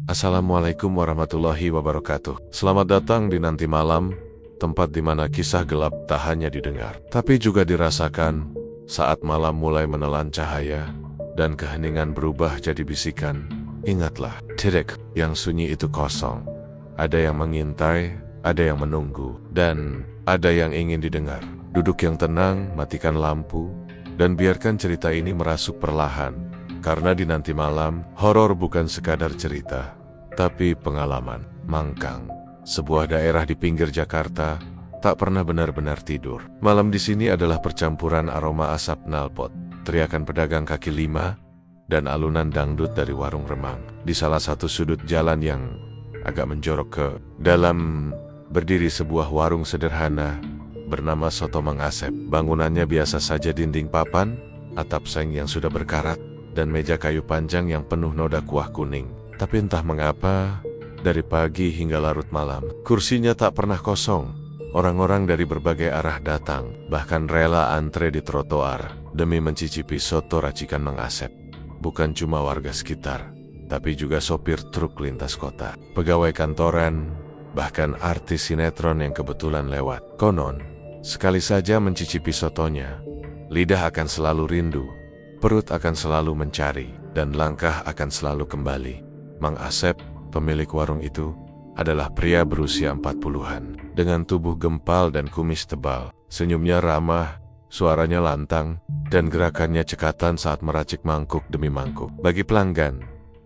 Assalamualaikum warahmatullahi wabarakatuh. Selamat datang di Nanti Malam, tempat di mana kisah gelap tak hanya didengar, tapi juga dirasakan saat malam mulai menelan cahaya dan keheningan berubah jadi bisikan. Ingatlah, titik yang sunyi itu kosong. Ada yang mengintai, ada yang menunggu, dan ada yang ingin didengar. Duduk yang tenang, matikan lampu, dan biarkan cerita ini merasuk perlahan. Karena di Nanti Malam, horor bukan sekadar cerita, tapi pengalaman. Mangkang, sebuah daerah di pinggir Jakarta, tak pernah benar-benar tidur. Malam di sini adalah percampuran aroma asap knalpot, teriakan pedagang kaki lima, dan alunan dangdut dari warung remang. Di salah satu sudut jalan yang agak menjorok ke dalam, berdiri sebuah warung sederhana bernama Soto Mang Asep. Bangunannya biasa saja, dinding papan, atap seng yang sudah berkarat, dan meja kayu panjang yang penuh noda kuah kuning. Tapi entah mengapa, dari pagi hingga larut malam, kursinya tak pernah kosong. Orang-orang dari berbagai arah datang, bahkan rela antre di trotoar demi mencicipi soto racikan Mang Asep. Bukan cuma warga sekitar, tapi juga sopir truk lintas kota, pegawai kantoran, bahkan artis sinetron yang kebetulan lewat. Konon, sekali saja mencicipi sotonya, lidah akan selalu rindu, perut akan selalu mencari, dan langkah akan selalu kembali. Mang Asep, pemilik warung itu, adalah pria berusia 40-an, dengan tubuh gempal dan kumis tebal. Senyumnya ramah, suaranya lantang, dan gerakannya cekatan saat meracik mangkuk demi mangkuk. Bagi pelanggan,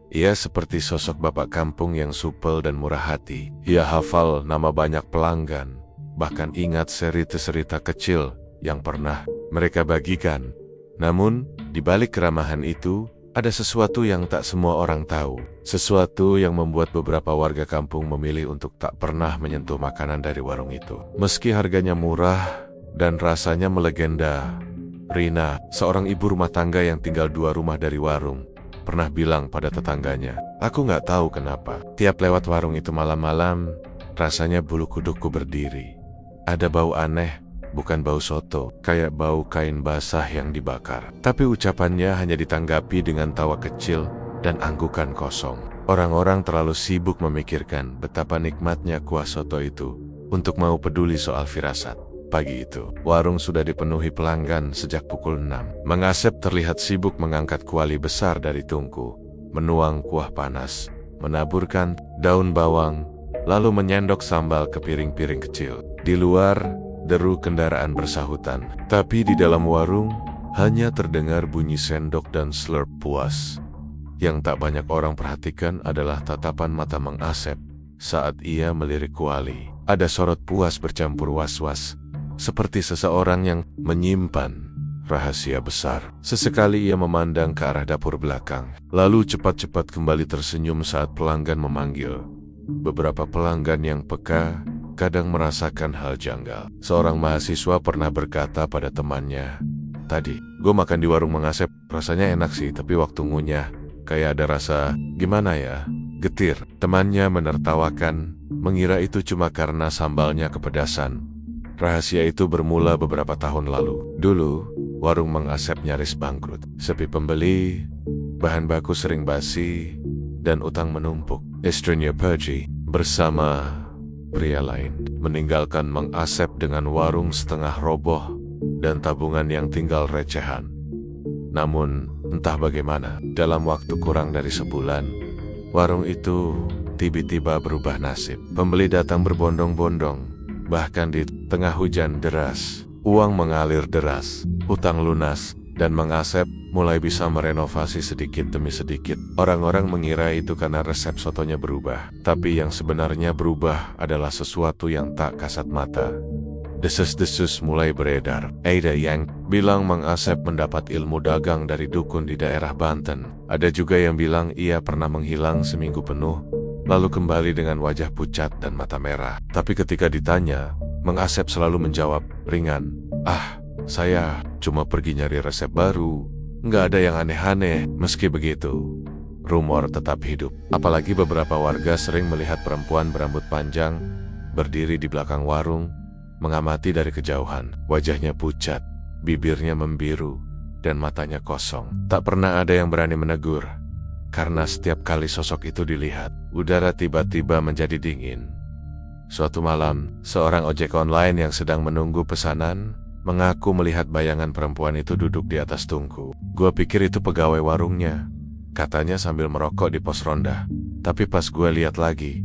ia seperti sosok bapak kampung yang supel dan murah hati. Ia hafal nama banyak pelanggan, bahkan ingat cerita-cerita kecil yang pernah mereka bagikan. Namun, di balik keramahan itu, ada sesuatu yang tak semua orang tahu. Sesuatu yang membuat beberapa warga kampung memilih untuk tak pernah menyentuh makanan dari warung itu. Meski harganya murah dan rasanya melegenda, Rina, seorang ibu rumah tangga yang tinggal 2 rumah dari warung, pernah bilang pada tetangganya, "Aku nggak tahu kenapa, tiap lewat warung itu malam-malam, rasanya bulu kudukku berdiri. Ada bau aneh. Bukan bau soto, kayak bau kain basah yang dibakar." Tapi ucapannya hanya ditanggapi dengan tawa kecil dan anggukan kosong. Orang-orang terlalu sibuk memikirkan betapa nikmatnya kuah soto itu untuk mau peduli soal firasat. Pagi itu, warung sudah dipenuhi pelanggan sejak pukul 6. Mang Asep terlihat sibuk mengangkat kuali besar dari tungku, menuang kuah panas, menaburkan daun bawang, lalu menyendok sambal ke piring-piring kecil. Di luar, deru kendaraan bersahutan, tapi di dalam warung hanya terdengar bunyi sendok dan slurp puas. Yang tak banyak orang perhatikan adalah tatapan mata Mang Asep saat ia melirik kuali. Ada sorot puas bercampur was-was, seperti seseorang yang menyimpan rahasia besar. Sesekali ia memandang ke arah dapur belakang, lalu cepat-cepat kembali tersenyum saat pelanggan memanggil. Beberapa pelanggan yang peka kadang merasakan hal janggal. Seorang mahasiswa pernah berkata pada temannya, "Tadi, gue makan di warung Mang Asep, rasanya enak sih, tapi waktu ngunyah, kayak ada rasa, gimana ya, getir." Temannya menertawakan, mengira itu cuma karena sambalnya kepedasan. Rahasia itu bermula beberapa tahun lalu. Dulu, warung Mang Asep nyaris bangkrut. Sepi pembeli, bahan baku sering basi, dan utang menumpuk. Istrinya pergi bersama pria lain, meninggalkan Mang Asep dengan warung setengah roboh dan tabungan yang tinggal recehan. Namun, entah bagaimana, dalam waktu kurang dari sebulan, warung itu tiba-tiba berubah nasib. Pembeli datang berbondong-bondong, bahkan di tengah hujan deras. Uang mengalir deras, hutang lunas, dan Mang Asep mulai bisa merenovasi sedikit demi sedikit. Orang-orang mengira itu karena resep sotonya berubah, tapi yang sebenarnya berubah adalah sesuatu yang tak kasat mata. Desus-desus mulai beredar. Ada yang bilang Mang Asep mendapat ilmu dagang dari dukun di daerah Banten. Ada juga yang bilang ia pernah menghilang seminggu penuh, lalu kembali dengan wajah pucat dan mata merah. Tapi ketika ditanya, Mang Asep selalu menjawab ringan, "Ah, saya cuma pergi nyari resep baru. Nggak ada yang aneh-aneh." Meski begitu, rumor tetap hidup. Apalagi beberapa warga sering melihat perempuan berambut panjang berdiri di belakang warung, mengamati dari kejauhan. Wajahnya pucat, bibirnya membiru, dan matanya kosong. Tak pernah ada yang berani menegur. karena setiap kali sosok itu dilihat, udara tiba-tiba menjadi dingin. Suatu malam, seorang ojek online yang sedang menunggu pesanan mengaku melihat bayangan perempuan itu duduk di atas tungku. Gua pikir itu pegawai warungnya, katanya sambil merokok di pos ronda. Tapi pas gue lihat lagi,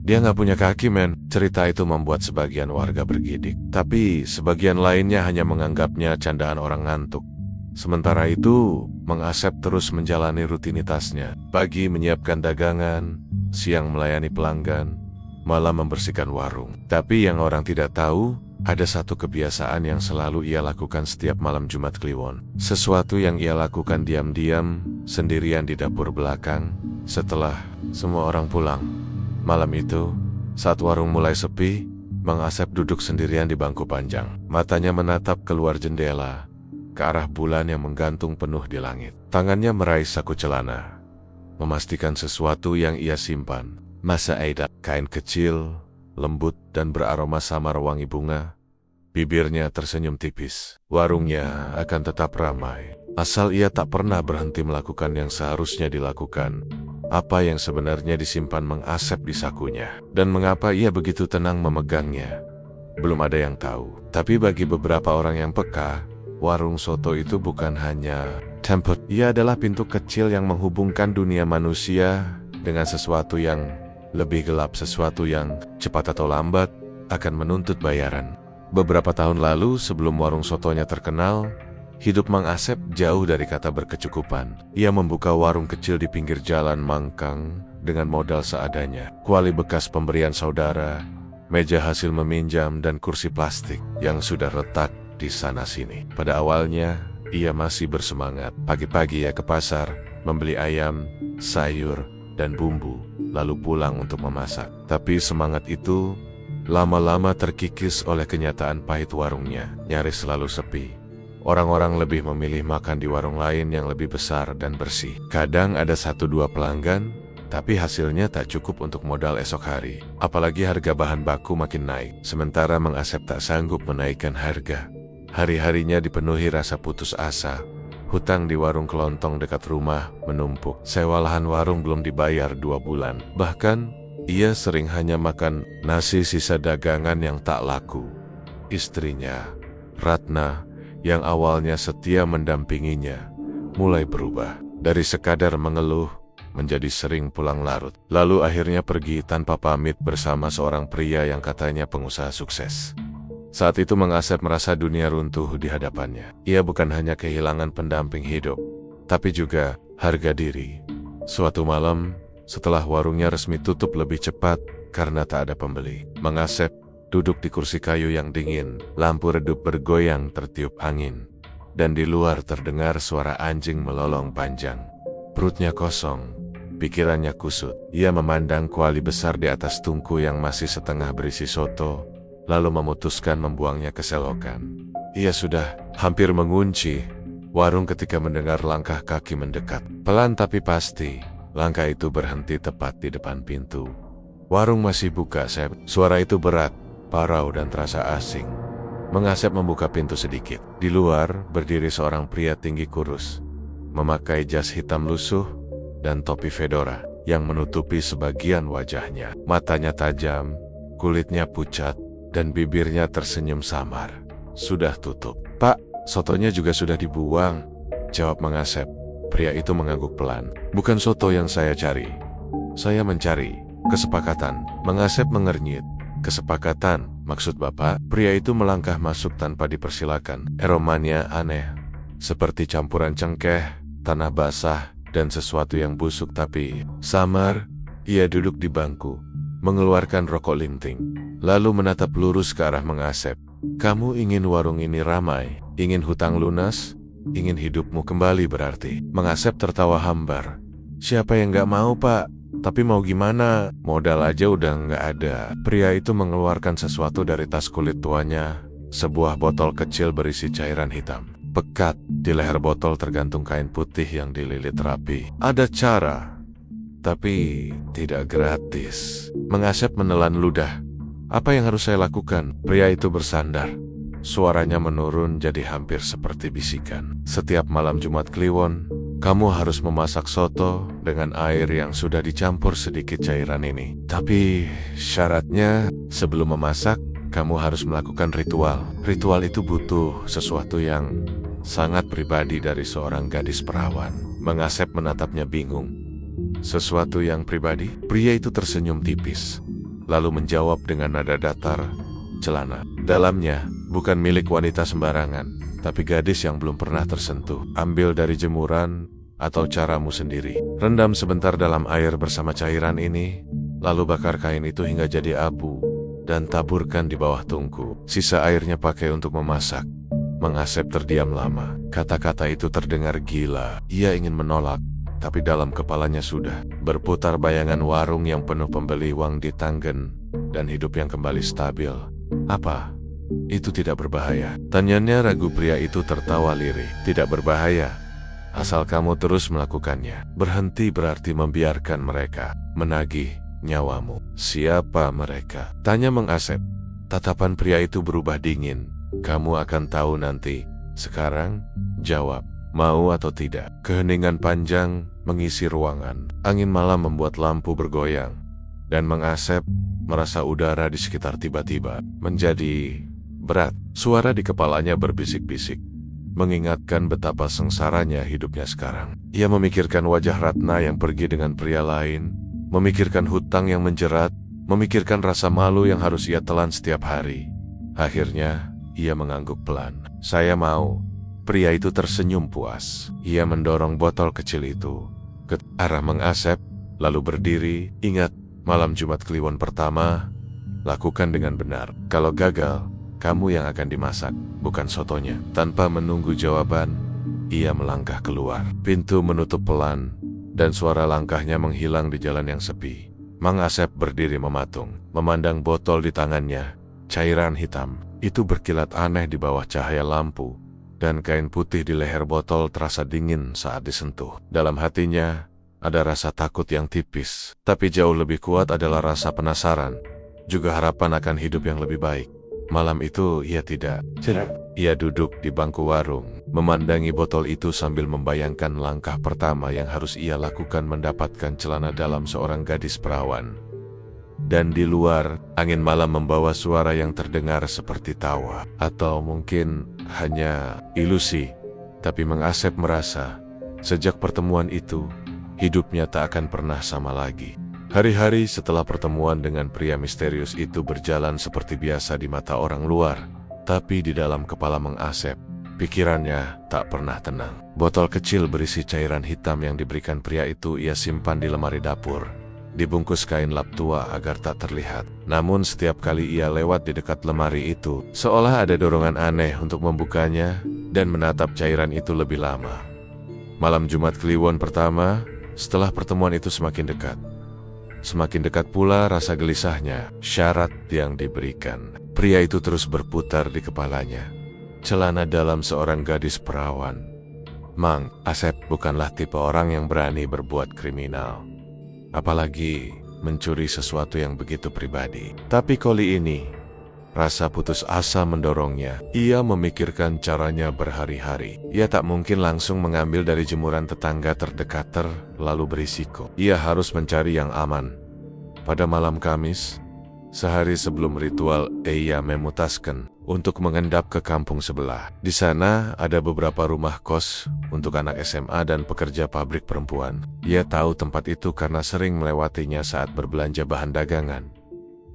dia nggak punya kaki, men. Cerita itu membuat sebagian warga bergidik, tapi sebagian lainnya hanya menganggapnya candaan orang ngantuk. Sementara itu, Mang Asep terus menjalani rutinitasnya. Pagi menyiapkan dagangan, siang melayani pelanggan, malam membersihkan warung. Tapi yang orang tidak tahu, ada satu kebiasaan yang selalu ia lakukan setiap malam Jumat Kliwon. Sesuatu yang ia lakukan diam-diam, sendirian di dapur belakang, setelah semua orang pulang. Malam itu, saat warung mulai sepi, Mang Asep duduk sendirian di bangku panjang. Matanya menatap keluar jendela, ke arah bulan yang menggantung penuh di langit. Tangannya meraih saku celana, memastikan sesuatu yang ia simpan. Masa Aida, kain kecil, lembut dan beraroma samar wangi bunga. Bibirnya tersenyum tipis. Warungnya akan tetap ramai, asal ia tak pernah berhenti melakukan yang seharusnya dilakukan. Apa yang sebenarnya disimpan Mang Asep di sakunya, dan mengapa ia begitu tenang memegangnya, belum ada yang tahu. Tapi bagi beberapa orang yang peka, warung soto itu bukan hanya tempat. Ia adalah pintu kecil yang menghubungkan dunia manusia dengan sesuatu yang lebih gelap, sesuatu yang cepat atau lambat akan menuntut bayaran. Beberapa tahun lalu, sebelum warung sotonya terkenal, hidup Mang Asep jauh dari kata berkecukupan. Ia membuka warung kecil di pinggir jalan Mangkang dengan modal seadanya. Kuali bekas pemberian saudara, meja hasil meminjam, dan kursi plastik yang sudah retak di sana-sini. Pada awalnya, ia masih bersemangat. Pagi-pagi ia ke pasar, membeli ayam, sayur, dan bumbu, lalu pulang untuk memasak. Tapi semangat itu lama-lama terkikis oleh kenyataan pahit warungnya. Nyaris selalu sepi. Orang-orang lebih memilih makan di warung lain yang lebih besar dan bersih. Kadang ada 1-2 pelanggan, tapi hasilnya tak cukup untuk modal esok hari. Apalagi harga bahan baku makin naik. Sementara Mang Asep tak sanggup menaikkan harga. Hari-harinya dipenuhi rasa putus asa. Hutang di warung kelontong dekat rumah menumpuk. Sewa lahan warung belum dibayar 2 bulan. Bahkan, ia sering hanya makan nasi sisa dagangan yang tak laku. Istrinya, Ratna, yang awalnya setia mendampinginya, mulai berubah. Dari sekadar mengeluh, menjadi sering pulang larut. Lalu akhirnya pergi tanpa pamit bersama seorang pria yang katanya pengusaha sukses. Saat itu Mang Asep merasa dunia runtuh di hadapannya. Ia bukan hanya kehilangan pendamping hidup, tapi juga harga diri. Suatu malam, setelah warungnya resmi tutup lebih cepat karena tak ada pembeli, Mang Asep duduk di kursi kayu yang dingin. Lampu redup bergoyang tertiup angin, dan di luar terdengar suara anjing melolong panjang. Perutnya kosong, pikirannya kusut. Ia memandang kuali besar di atas tungku yang masih setengah berisi soto, lalu memutuskan membuangnya ke selokan. Ia sudah hampir mengunci warung ketika mendengar langkah kaki mendekat. Pelan tapi pasti, langkah itu berhenti tepat di depan pintu. Warung masih buka, Sep. Suara itu berat, parau, dan terasa asing. Mang Asep membuka pintu sedikit. Di luar berdiri seorang pria tinggi kurus, memakai jas hitam lusuh dan topi fedora yang menutupi sebagian wajahnya. Matanya tajam, kulitnya pucat, dan bibirnya tersenyum samar. Sudah tutup. "Pak, sotonya juga sudah dibuang," jawab Mang Asep. Pria itu mengangguk pelan. "Bukan soto yang saya cari. Saya mencari kesepakatan." Mang Asep mengernyit. "Kesepakatan, maksud Bapak?" Pria itu melangkah masuk tanpa dipersilakan. Aromanya aneh, seperti campuran cengkeh, tanah basah, dan sesuatu yang busuk tapi samar. Ia duduk di bangku, mengeluarkan rokok linting, lalu menatap lurus ke arah Mang Asep. "Kamu ingin warung ini ramai, ingin hutang lunas, ingin hidupmu kembali berarti?" Mang Asep tertawa hambar. "Siapa yang gak mau, Pak? Tapi mau gimana? Modal aja udah nggak ada." Pria itu mengeluarkan sesuatu dari tas kulit tuanya, sebuah botol kecil berisi cairan hitam. Pekat, di leher botol tergantung kain putih yang dililit rapi. "Ada cara, tapi tidak gratis." Mang Asep menelan ludah. "Apa yang harus saya lakukan?" Pria itu bersandar. Suaranya menurun jadi hampir seperti bisikan. "Setiap malam Jumat Kliwon, Kamu harus memasak soto dengan air yang sudah dicampur sedikit cairan ini. Tapi syaratnya sebelum memasak, kamu harus melakukan ritual. Ritual itu butuh sesuatu yang sangat pribadi dari seorang gadis perawan. Mengasep menatapnya bingung. Sesuatu yang pribadi? Pria itu tersenyum tipis, lalu menjawab dengan nada datar, celana. Dalamnya bukan milik wanita sembarangan, tapi gadis yang belum pernah tersentuh. Ambil dari jemuran atau caramu sendiri. Rendam sebentar dalam air bersama cairan ini, lalu bakar kain itu hingga jadi abu, dan taburkan di bawah tungku. Sisa airnya pakai untuk memasak. Mengasep terdiam lama. Kata-kata itu terdengar gila. Ia ingin menolak, tapi dalam kepalanya sudah berputar bayangan warung yang penuh pembeli uang di Tanggen, dan hidup yang kembali stabil. Apa? Itu tidak berbahaya? Tanyanya ragu. Pria itu tertawa lirih. Tidak berbahaya, asal kamu terus melakukannya. Berhenti berarti membiarkan mereka menagih nyawamu. Siapa mereka? Tanya Mengasep. Tatapan pria itu berubah dingin. Kamu akan tahu nanti. Sekarang, jawab, mau atau tidak. Keheningan panjang mengisi ruangan. Angin malam membuat lampu bergoyang, dan Mengasep merasa udara di sekitar tiba-tiba menjadi berat. Suara di kepalanya berbisik-bisik, mengingatkan betapa sengsaranya hidupnya sekarang. Ia memikirkan wajah Ratna yang pergi dengan pria lain, memikirkan hutang yang menjerat, memikirkan rasa malu yang harus ia telan setiap hari. Akhirnya, ia mengangguk pelan. Saya mau. Pria itu tersenyum puas. Ia mendorong botol kecil itu ke arah Mengasep, lalu berdiri. Ingat, malam Jumat Kliwon pertama, lakukan dengan benar. Kalau gagal, kamu yang akan dimasak, bukan sotonya. Tanpa menunggu jawaban, ia melangkah keluar. Pintu menutup pelan, dan suara langkahnya menghilang di jalan yang sepi. Mengasep berdiri mematung, memandang botol di tangannya. Cairan hitam itu berkilat aneh di bawah cahaya lampu, dan kain putih di leher botol terasa dingin saat disentuh. Dalam hatinya ada rasa takut yang tipis, tapi jauh lebih kuat adalah rasa penasaran, juga harapan akan hidup yang lebih baik. Malam itu ia tidak. Ia duduk di bangku warung, memandangi botol itu sambil membayangkan langkah pertama yang harus ia lakukan mendapatkan celana dalam seorang gadis perawan. Dan di luar, angin malam membawa suara yang terdengar seperti tawa, atau mungkin hanya ilusi. Tapi Mengasep merasa, sejak pertemuan itu, hidupnya tak akan pernah sama lagi. Hari-hari setelah pertemuan dengan pria misterius itu berjalan seperti biasa di mata orang luar, tapi di dalam kepala Mengasep, pikirannya tak pernah tenang. Botol kecil berisi cairan hitam yang diberikan pria itu ia simpan di lemari dapur, dibungkus kain lap tua agar tak terlihat. Namun setiap kali ia lewat di dekat lemari itu, seolah ada dorongan aneh untuk membukanya dan menatap cairan itu lebih lama. Malam Jumat Kliwon pertama, setelah pertemuan itu semakin dekat. Semakin dekat pula rasa gelisahnya. Syarat yang diberikan. Pria itu terus berputar di kepalanya. Celana dalam seorang gadis perawan. Mengasep bukanlah tipe orang yang berani berbuat kriminal, apalagi mencuri sesuatu yang begitu pribadi. Tapi kali ini, rasa putus asa mendorongnya. Ia memikirkan caranya berhari-hari. Ia tak mungkin langsung mengambil dari jemuran tetangga terdekat lalu berisiko. Ia harus mencari yang aman. Pada malam Kamis, sehari sebelum ritual, ia memutuskan untuk mengendap ke kampung sebelah. Di sana ada beberapa rumah kos untuk anak SMA dan pekerja pabrik perempuan. Ia tahu tempat itu karena sering melewatinya saat berbelanja bahan dagangan.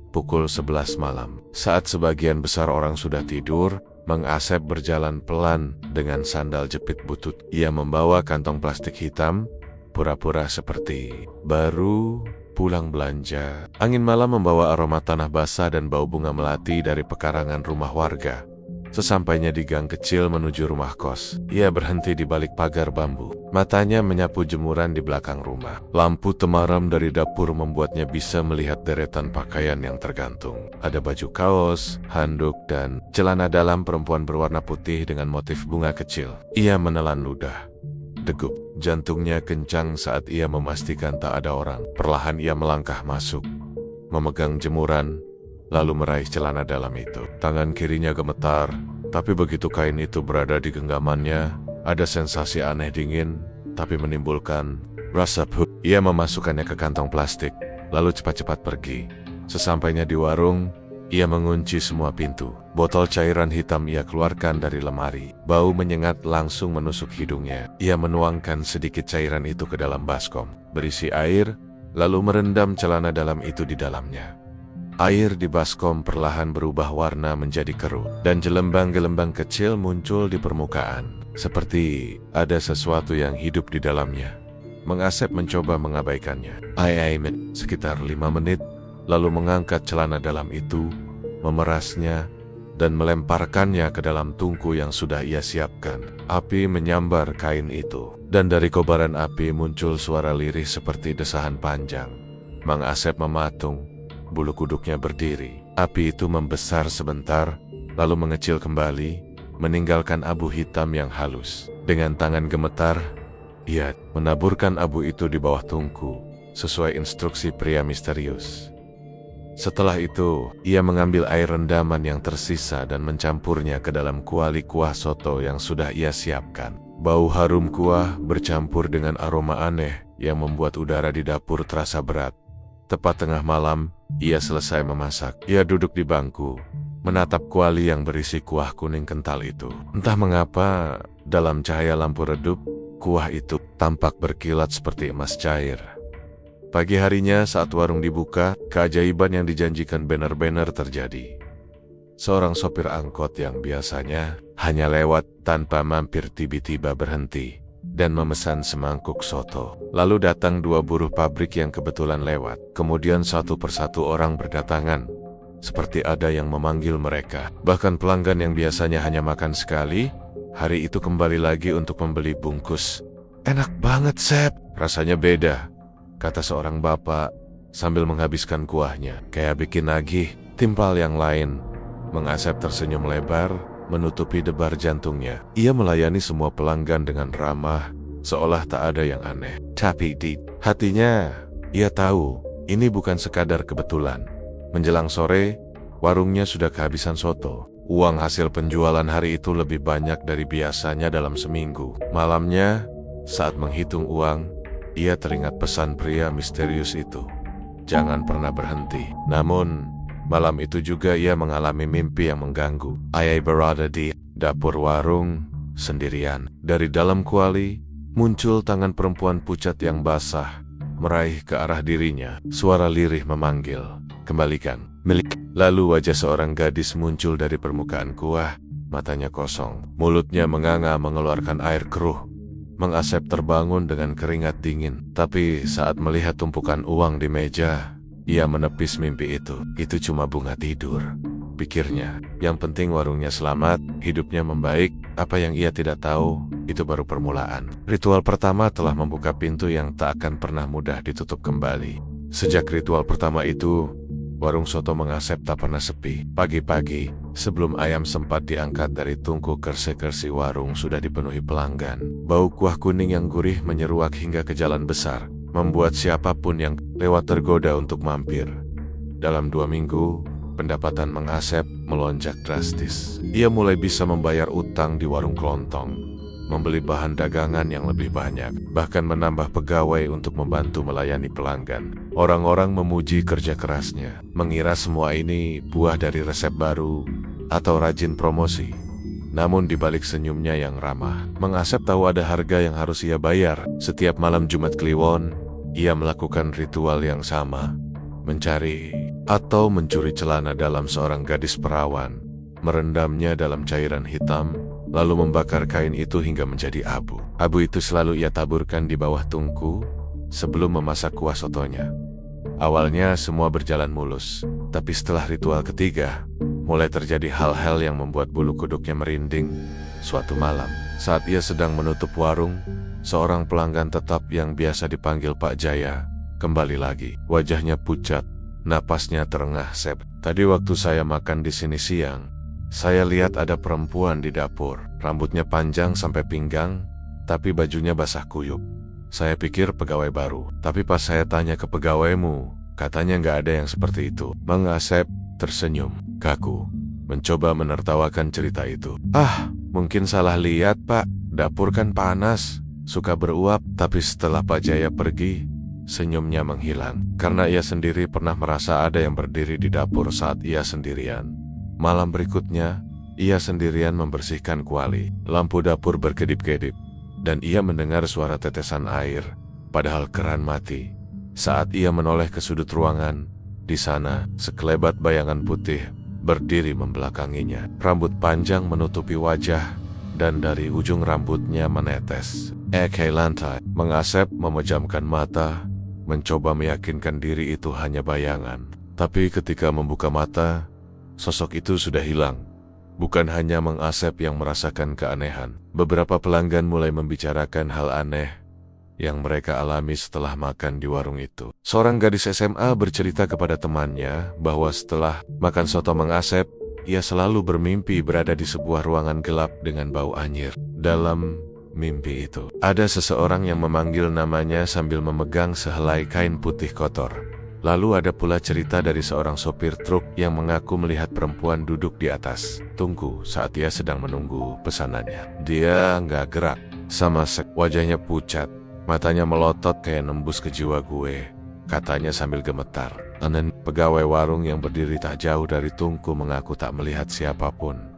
Pukul 11 malam, saat sebagian besar orang sudah tidur, Mengasep berjalan pelan dengan sandal jepit butut. Ia membawa kantong plastik hitam, pura-pura seperti baru pulang belanja. Angin malam membawa aroma tanah basah dan bau bunga melati dari pekarangan rumah warga. Sesampainya di gang kecil menuju rumah kos, ia berhenti di balik pagar bambu. Matanya menyapu jemuran di belakang rumah. Lampu temaram dari dapur membuatnya bisa melihat deretan pakaian yang tergantung. Ada baju kaos, handuk, dan celana dalam perempuan berwarna putih dengan motif bunga kecil. Ia menelan ludah. Degup, jantungnya kencang saat ia memastikan tak ada orang. Perlahan ia melangkah masuk, memegang jemuran, lalu meraih celana dalam itu. Tangan kirinya gemetar, tapi begitu kain itu berada di genggamannya, ada sensasi aneh dingin, tapi menimbulkan rasa pup. Ia memasukkannya ke kantong plastik, lalu cepat-cepat pergi. Sesampainya di warung, ia mengunci semua pintu. Botol cairan hitam ia keluarkan dari lemari. Bau menyengat langsung menusuk hidungnya. Ia menuangkan sedikit cairan itu ke dalam baskom, berisi air, lalu merendam celana dalam itu di dalamnya. Air di baskom perlahan berubah warna menjadi keruh, dan gelembang-gelembang kecil muncul di permukaan, seperti ada sesuatu yang hidup di dalamnya. Mengasep mencoba mengabaikannya. Sekitar 5 menit, lalu mengangkat celana dalam itu, memerasnya, dan melemparkannya ke dalam tungku yang sudah ia siapkan. Api menyambar kain itu, dan dari kobaran api muncul suara lirih seperti desahan panjang. Mang Asep mematung, bulu kuduknya berdiri. Api itu membesar sebentar, lalu mengecil kembali, meninggalkan abu hitam yang halus. Dengan tangan gemetar, ia menaburkan abu itu di bawah tungku, sesuai instruksi pria misterius. Setelah itu, ia mengambil air rendaman yang tersisa dan mencampurnya ke dalam kuali kuah soto yang sudah ia siapkan. Bau harum kuah bercampur dengan aroma aneh yang membuat udara di dapur terasa berat. Tepat tengah malam, ia selesai memasak. Ia duduk di bangku, menatap kuali yang berisi kuah kuning kental itu. Entah mengapa, dalam cahaya lampu redup, kuah itu tampak berkilat seperti emas cair. Pagi harinya saat warung dibuka, keajaiban yang dijanjikan benar-benar terjadi. Seorang sopir angkot yang biasanya hanya lewat tanpa mampir tiba-tiba berhenti dan memesan semangkuk soto. Lalu datang 2 buruh pabrik yang kebetulan lewat. Kemudian satu persatu orang berdatangan, seperti ada yang memanggil mereka. Bahkan pelanggan yang biasanya hanya makan sekali, hari itu kembali lagi untuk membeli bungkus. "Enak banget, Sep. Rasanya beda," kata seorang bapak sambil menghabiskan kuahnya. "Kayak bikin nagih, timpal yang lain." Mang Asep tersenyum lebar, menutupi debar jantungnya. Ia melayani semua pelanggan dengan ramah, seolah tak ada yang aneh. Tapi di hatinya, ia tahu ini bukan sekadar kebetulan. Menjelang sore, warungnya sudah kehabisan soto. Uang hasil penjualan hari itu lebih banyak dari biasanya dalam seminggu. Malamnya, saat menghitung uang, ia teringat pesan pria misterius itu. Jangan pernah berhenti. Namun, malam itu juga ia mengalami mimpi yang mengganggu. Ia berada di dapur warung, sendirian. Dari dalam kuali, muncul tangan perempuan pucat yang basah, meraih ke arah dirinya. Suara lirih memanggil, "Kembalikan, milik." Lalu wajah seorang gadis muncul dari permukaan kuah, matanya kosong. Mulutnya menganga mengeluarkan air keruh. Mang Asep terbangun dengan keringat dingin. Tapi saat melihat tumpukan uang di meja, ia menepis mimpi itu. Itu cuma bunga tidur, pikirnya. Yang penting warungnya selamat, hidupnya membaik. Apa yang ia tidak tahu, itu baru permulaan. Ritual pertama telah membuka pintu yang tak akan pernah mudah ditutup kembali. Sejak ritual pertama itu, warung soto Mang Asep tak pernah sepi. Pagi-pagi, sebelum ayam sempat diangkat dari tungku, kersi-kersi warung sudah dipenuhi pelanggan. Bau kuah kuning yang gurih menyeruak hingga ke jalan besar, membuat siapapun yang lewat tergoda untuk mampir. Dalam 2 minggu, pendapatan Mang Asep melonjak drastis. Ia mulai bisa membayar utang di warung kelontong, membeli bahan dagangan yang lebih banyak, bahkan menambah pegawai untuk membantu melayani pelanggan. Orang-orang memuji kerja kerasnya, mengira semua ini buah dari resep baru atau rajin promosi. Namun di balik senyumnya yang ramah, Mang Asep tahu ada harga yang harus ia bayar. Setiap malam Jumat Kliwon, ia melakukan ritual yang sama, mencari atau mencuri celana dalam seorang gadis perawan, merendamnya dalam cairan hitam, lalu membakar kain itu hingga menjadi abu. Abu itu selalu ia taburkan di bawah tungku sebelum memasak kuah sotonya. Awalnya semua berjalan mulus, tapi setelah ritual ketiga, mulai terjadi hal-hal yang membuat bulu kuduknya merinding. Suatu malam, saat ia sedang menutup warung, seorang pelanggan tetap yang biasa dipanggil Pak Jaya kembali lagi. Wajahnya pucat, napasnya terengah. "Sep, tadi waktu saya makan di sini siang, saya lihat ada perempuan di dapur. Rambutnya panjang sampai pinggang, tapi bajunya basah kuyup. Saya pikir pegawai baru, tapi pas saya tanya ke pegawaimu, katanya nggak ada yang seperti itu." Mang Asep tersenyum kaku, mencoba menertawakan cerita itu. "Ah, mungkin salah lihat, Pak. Dapur kan panas. suka beruap, tapi setelah Pak Jaya pergi, senyumnya menghilang. Karena ia sendiri pernah merasa ada yang berdiri di dapur saat ia sendirian. Malam berikutnya, ia sendirian membersihkan kuali. Lampu dapur berkedip-kedip, dan ia mendengar suara tetesan air, padahal keran mati. Saat ia menoleh ke sudut ruangan, di sana, sekelebat bayangan putih berdiri membelakanginya. Rambut panjang menutupi wajah, dan dari ujung rambutnya menetes ke lantai. Mengasep memejamkan mata, mencoba meyakinkan diri itu hanya bayangan. Tapi ketika membuka mata, sosok itu sudah hilang. Bukan hanya Mengasep yang merasakan keanehan. Beberapa pelanggan mulai membicarakan hal aneh yang mereka alami setelah makan di warung itu. Seorang gadis SMA bercerita kepada temannya bahwa setelah makan soto Mengasep, ia selalu bermimpi berada di sebuah ruangan gelap dengan bau anyir. Dalam mimpi itu, ada seseorang yang memanggil namanya sambil memegang sehelai kain putih kotor. Lalu ada pula cerita dari seorang sopir truk yang mengaku melihat perempuan duduk di atas tungku saat ia sedang menunggu pesanannya. Dia nggak gerak, sama wajahnya pucat, matanya melotot kayak nembus ke jiwa gue, katanya sambil gemetar. Pegawai warung yang berdiri tak jauh dari tungku mengaku tak melihat siapapun.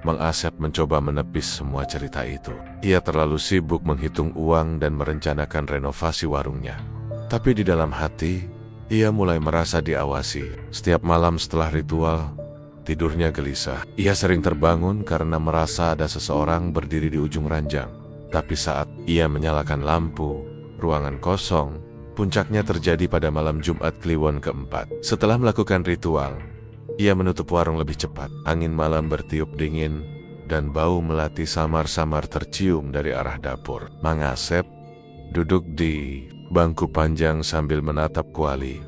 Mengasep mencoba menepis semua cerita itu. Ia terlalu sibuk menghitung uang dan merencanakan renovasi warungnya. Tapi di dalam hati, ia mulai merasa diawasi. Setiap malam setelah ritual, tidurnya gelisah. Ia sering terbangun karena merasa ada seseorang berdiri di ujung ranjang. Tapi saat ia menyalakan lampu, ruangan kosong. Puncaknya terjadi pada malam Jumat Kliwon keempat. Setelah melakukan ritual, ia menutup warung lebih cepat. Angin malam bertiup dingin, dan bau melati samar-samar tercium dari arah dapur. Mengasep duduk di bangku panjang sambil menatap kuali.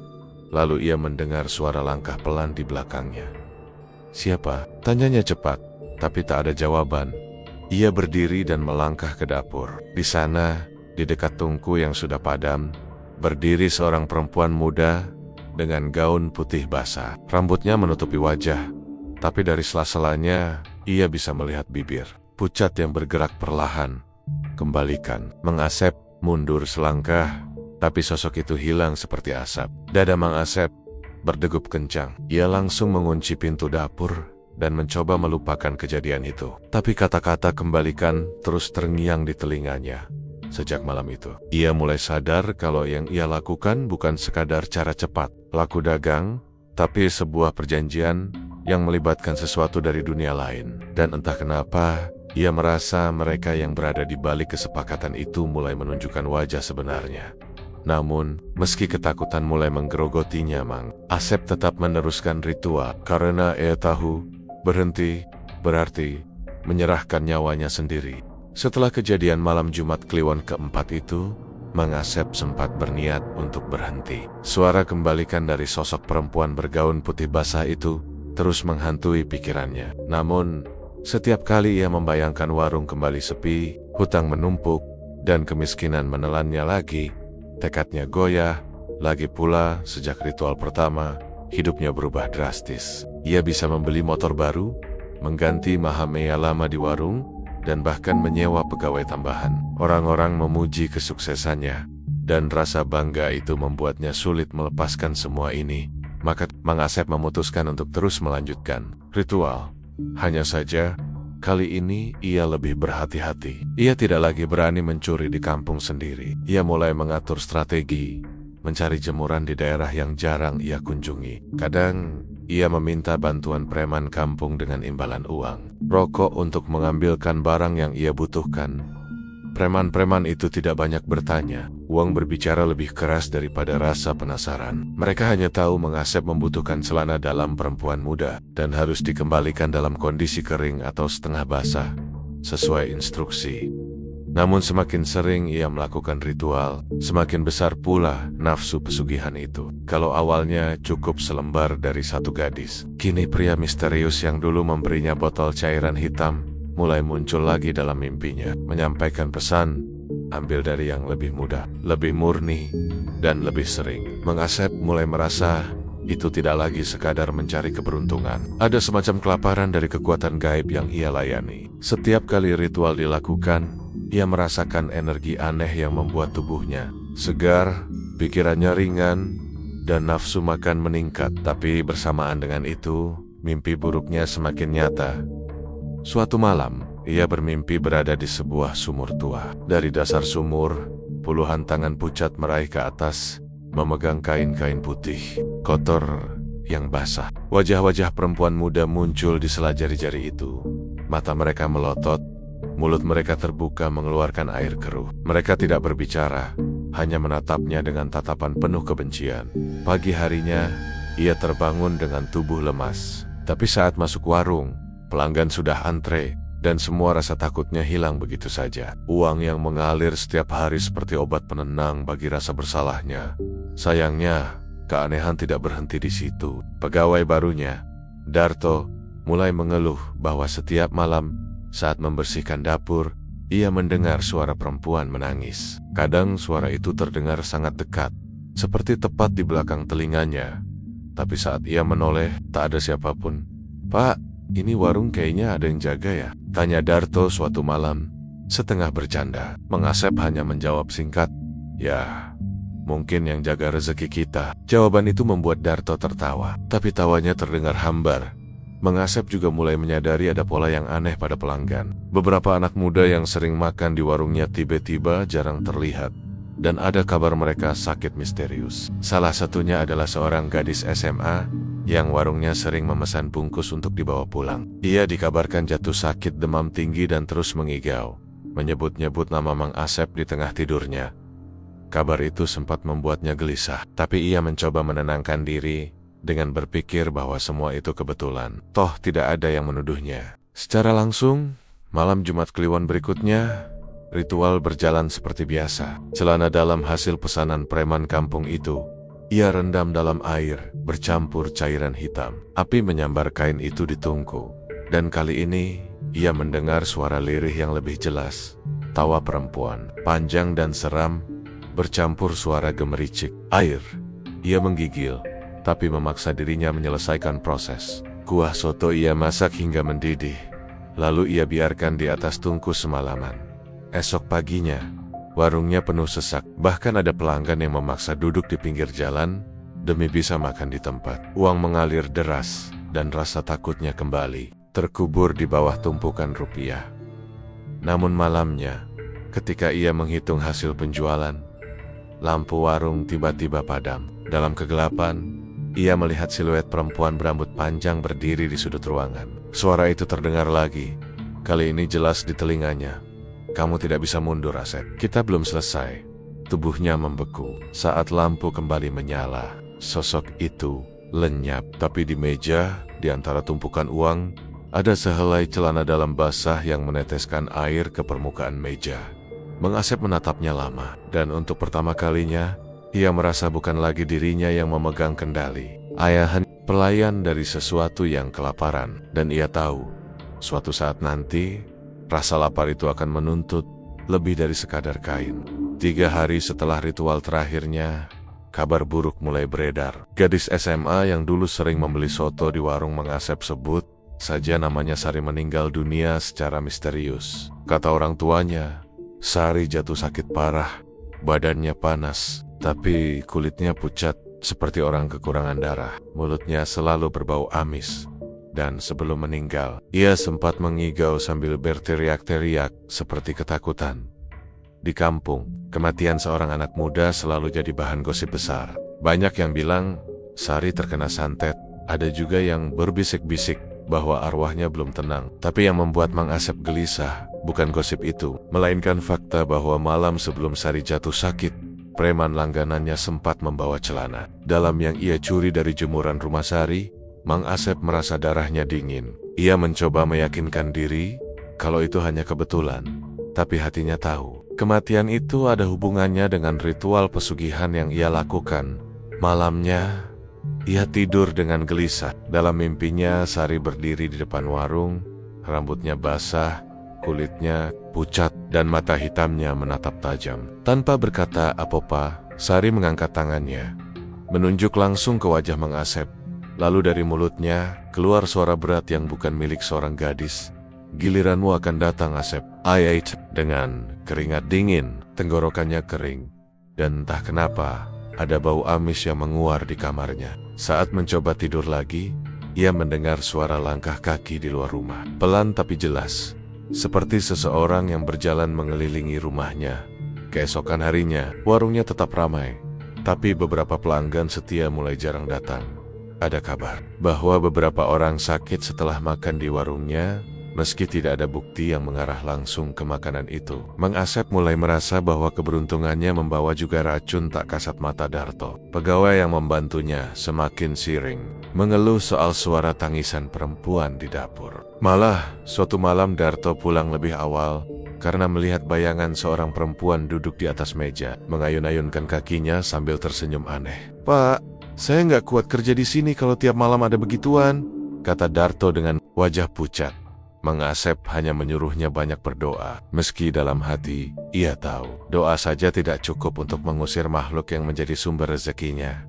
Lalu ia mendengar suara langkah pelan di belakangnya. Siapa? Tanyanya cepat, tapi tak ada jawaban. Ia berdiri dan melangkah ke dapur. Di sana, di dekat tungku yang sudah padam, berdiri seorang perempuan muda dengan gaun putih basah. Rambutnya menutupi wajah, tapi dari sela-selanya ia bisa melihat bibir pucat yang bergerak perlahan. Kembalikan. Mengasep mundur selangkah, tapi sosok itu hilang seperti asap. Dada Mengasep berdegup kencang. Ia langsung mengunci pintu dapur dan mencoba melupakan kejadian itu. Tapi kata-kata kembalikan terus terngiang di telinganya. Sejak malam itu, ia mulai sadar kalau yang ia lakukan bukan sekadar cara cepat, laku dagang, tapi sebuah perjanjian yang melibatkan sesuatu dari dunia lain. Dan entah kenapa, ia merasa mereka yang berada di balik kesepakatan itu mulai menunjukkan wajah sebenarnya. Namun, meski ketakutan mulai menggerogotinya, Mengasep tetap meneruskan ritual karena ia tahu berhenti berarti menyerahkan nyawanya sendiri. Setelah kejadian malam Jumat Kliwon keempat itu, Mengasep sempat berniat untuk berhenti. Suara kembalikan dari sosok perempuan bergaun putih basah itu terus menghantui pikirannya. Namun, setiap kali ia membayangkan warung kembali sepi, hutang menumpuk, dan kemiskinan menelannya lagi, tekadnya goyah. Lagi pula, sejak ritual pertama, hidupnya berubah drastis. Ia bisa membeli motor baru, mengganti Mahamaya lama di warung, dan bahkan menyewa pegawai tambahan. Orang-orang memuji kesuksesannya, dan rasa bangga itu membuatnya sulit melepaskan semua ini. Maka Mengasep memutuskan untuk terus melanjutkan ritual. Hanya saja, kali ini ia lebih berhati-hati. Ia tidak lagi berani mencuri di kampung sendiri. Ia mulai mengatur strategi, mencari jemuran di daerah yang jarang ia kunjungi. Kadang, ia meminta bantuan preman kampung dengan imbalan uang, rokok untuk mengambilkan barang yang ia butuhkan. Preman-preman itu tidak banyak bertanya. Uang berbicara lebih keras daripada rasa penasaran. Mereka hanya tahu Mengasep membutuhkan celana dalam perempuan muda dan harus dikembalikan dalam kondisi kering atau setengah basah, sesuai instruksi. Namun semakin sering ia melakukan ritual, semakin besar pula nafsu pesugihan itu. Kalau awalnya cukup selembar dari satu gadis, kini pria misterius yang dulu memberinya botol cairan hitam mulai muncul lagi dalam mimpinya, menyampaikan pesan, ambil dari yang lebih mudah, lebih murni, dan lebih sering. Mengasep mulai merasa itu tidak lagi sekadar mencari keberuntungan. Ada semacam kelaparan dari kekuatan gaib yang ia layani. Setiap kali ritual dilakukan, ia merasakan energi aneh yang membuat tubuhnya segar, pikirannya ringan, dan nafsu makan meningkat. Tapi bersamaan dengan itu, mimpi buruknya semakin nyata. Suatu malam, ia bermimpi berada di sebuah sumur tua. Dari dasar sumur, puluhan tangan pucat meraih ke atas, memegang kain-kain putih, kotor, yang basah. Wajah-wajah perempuan muda muncul di sela jari-jari itu. Mata mereka melotot, mulut mereka terbuka mengeluarkan air keruh. Mereka tidak berbicara, hanya menatapnya dengan tatapan penuh kebencian. Pagi harinya, ia terbangun dengan tubuh lemas. Tapi saat masuk warung, pelanggan sudah antre, dan semua rasa takutnya hilang begitu saja. Uang yang mengalir setiap hari seperti obat penenang bagi rasa bersalahnya. Sayangnya, keanehan tidak berhenti di situ. Pegawai barunya, Darto, mulai mengeluh bahwa setiap malam saat membersihkan dapur, ia mendengar suara perempuan menangis. Kadang suara itu terdengar sangat dekat, seperti tepat di belakang telinganya. Tapi saat ia menoleh, tak ada siapapun. "Pak, ini warung kayaknya ada yang jaga ya?" tanya Darto suatu malam, setengah bercanda. Mengasep hanya menjawab singkat, "Ya, mungkin yang jaga rezeki kita." Jawaban itu membuat Darto tertawa, tapi tawanya terdengar hambar. Mengasep juga mulai menyadari ada pola yang aneh pada pelanggan. Beberapa anak muda yang sering makan di warungnya tiba-tiba jarang terlihat, dan ada kabar mereka sakit misterius. Salah satunya adalah seorang gadis SMA yang warungnya sering memesan bungkus untuk dibawa pulang. Ia dikabarkan jatuh sakit demam tinggi dan terus mengigau, menyebut-nyebut nama Mang Asep di tengah tidurnya. Kabar itu sempat membuatnya gelisah, tapi ia mencoba menenangkan diri dengan berpikir bahwa semua itu kebetulan. Toh tidak ada yang menuduhnya. Secara langsung, malam Jumat Kliwon berikutnya, ritual berjalan seperti biasa. Celana dalam hasil pesanan preman kampung itu, ia rendam dalam air, bercampur cairan hitam. Api menyambar kain itu di tungku, dan kali ini, ia mendengar suara lirih yang lebih jelas. Tawa perempuan, panjang dan seram, bercampur suara gemericik air. Ia menggigil, tapi memaksa dirinya menyelesaikan proses. Kuah soto ia masak hingga mendidih, lalu ia biarkan di atas tungku semalaman. Esok paginya, warungnya penuh sesak, bahkan ada pelanggan yang memaksa duduk di pinggir jalan demi bisa makan di tempat. Uang mengalir deras, dan rasa takutnya kembali terkubur di bawah tumpukan rupiah. Namun malamnya, ketika ia menghitung hasil penjualan, lampu warung tiba-tiba padam. Dalam kegelapan, ia melihat siluet perempuan berambut panjang berdiri di sudut ruangan. Suara itu terdengar lagi, kali ini jelas di telinganya. "Kamu tidak bisa mundur, Asep. Kita belum selesai." Tubuhnya membeku. Saat lampu kembali menyala, sosok itu lenyap. Tapi di meja, di antara tumpukan uang, ada sehelai celana dalam basah yang meneteskan air ke permukaan meja. Mang Asep menatapnya lama, dan untuk pertama kalinya, ia merasa bukan lagi dirinya yang memegang kendali. Ayahan pelayan dari sesuatu yang kelaparan, dan ia tahu, suatu saat nanti, rasa lapar itu akan menuntut lebih dari sekadar kain. 3 hari setelah ritual terakhirnya, kabar buruk mulai beredar. Gadis SMA yang dulu sering membeli soto di warung Mang Asep sebut saja namanya Sari meninggal dunia secara misterius. Kata orang tuanya, Sari jatuh sakit parah, badannya panas, tapi kulitnya pucat seperti orang kekurangan darah. Mulutnya selalu berbau amis. Dan sebelum meninggal, ia sempat mengigau sambil berteriak-teriak seperti ketakutan. Di kampung, kematian seorang anak muda selalu jadi bahan gosip besar. Banyak yang bilang Sari terkena santet. Ada juga yang berbisik-bisik bahwa arwahnya belum tenang. Tapi yang membuat Mang Asep gelisah bukan gosip itu, melainkan fakta bahwa malam sebelum Sari jatuh sakit, preman langganannya sempat membawa celana dalam yang ia curi dari jemuran rumah Sari. Mang Asep merasa darahnya dingin. Ia mencoba meyakinkan diri kalau itu hanya kebetulan, tapi hatinya tahu kematian itu ada hubungannya dengan ritual pesugihan yang ia lakukan. Malamnya, ia tidur dengan gelisah. Dalam mimpinya, Sari berdiri di depan warung, rambutnya basah, kulitnya pucat, dan mata hitamnya menatap tajam. Tanpa berkata apa-apa, Sari mengangkat tangannya, menunjuk langsung ke wajah Mang Asep. Lalu dari mulutnya keluar suara berat yang bukan milik seorang gadis, Giliranmu akan datang, Asep. Ayat dengan keringat dingin, tenggorokannya kering. Dan entah kenapa, ada bau amis yang menguar di kamarnya. Saat mencoba tidur lagi, ia mendengar suara langkah kaki di luar rumah. Pelan tapi jelas, seperti seseorang yang berjalan mengelilingi rumahnya. Keesokan harinya, warungnya tetap ramai. Tapi beberapa pelanggan setia mulai jarang datang. Ada kabar bahwa beberapa orang sakit setelah makan di warungnya, meski tidak ada bukti yang mengarah langsung ke makanan itu. Mang Asep mulai merasa bahwa keberuntungannya membawa juga racun tak kasat mata Darto. Pegawai yang membantunya semakin siring, mengeluh soal suara tangisan perempuan di dapur. Malah, suatu malam Darto pulang lebih awal karena melihat bayangan seorang perempuan duduk di atas meja, mengayun-ayunkan kakinya sambil tersenyum aneh. "Pak, saya nggak kuat kerja di sini kalau tiap malam ada begituan," kata Darto dengan wajah pucat. Mang Asep hanya menyuruhnya banyak berdoa. Meski dalam hati, ia tahu doa saja tidak cukup untuk mengusir makhluk yang menjadi sumber rezekinya.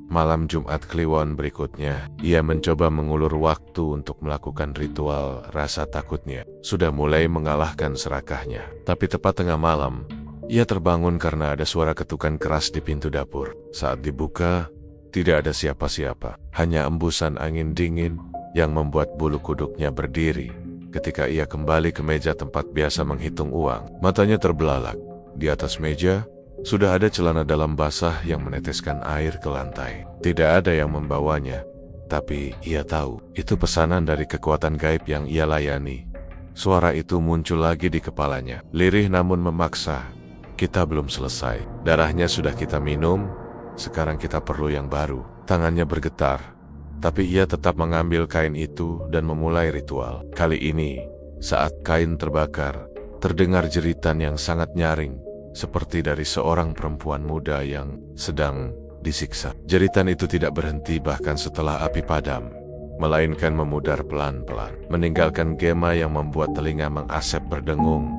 Malam Jumat Kliwon berikutnya, ia mencoba mengulur waktu untuk melakukan ritual rasa takutnya. Sudah mulai mengalahkan serakahnya. Tapi tepat tengah malam, ia terbangun karena ada suara ketukan keras di pintu dapur. Saat dibuka, tidak ada siapa-siapa. Hanya embusan angin dingin yang membuat bulu kuduknya berdiri. Ketika ia kembali ke meja tempat biasa menghitung uang, matanya terbelalak. Di atas meja, sudah ada celana dalam basah yang meneteskan air ke lantai. Tidak ada yang membawanya, tapi ia tahu itu pesanan dari kekuatan gaib yang ia layani. Suara itu muncul lagi di kepalanya, lirih namun memaksa. "Kita belum selesai. Darahnya sudah kita minum, sekarang kita perlu yang baru." Tangannya bergetar, tapi ia tetap mengambil kain itu dan memulai ritual. Kali ini, saat kain terbakar, terdengar jeritan yang sangat nyaring, seperti dari seorang perempuan muda yang sedang disiksa. Jeritan itu tidak berhenti bahkan setelah api padam, melainkan memudar pelan-pelan, meninggalkan gema yang membuat telinga Mang Asep berdengung.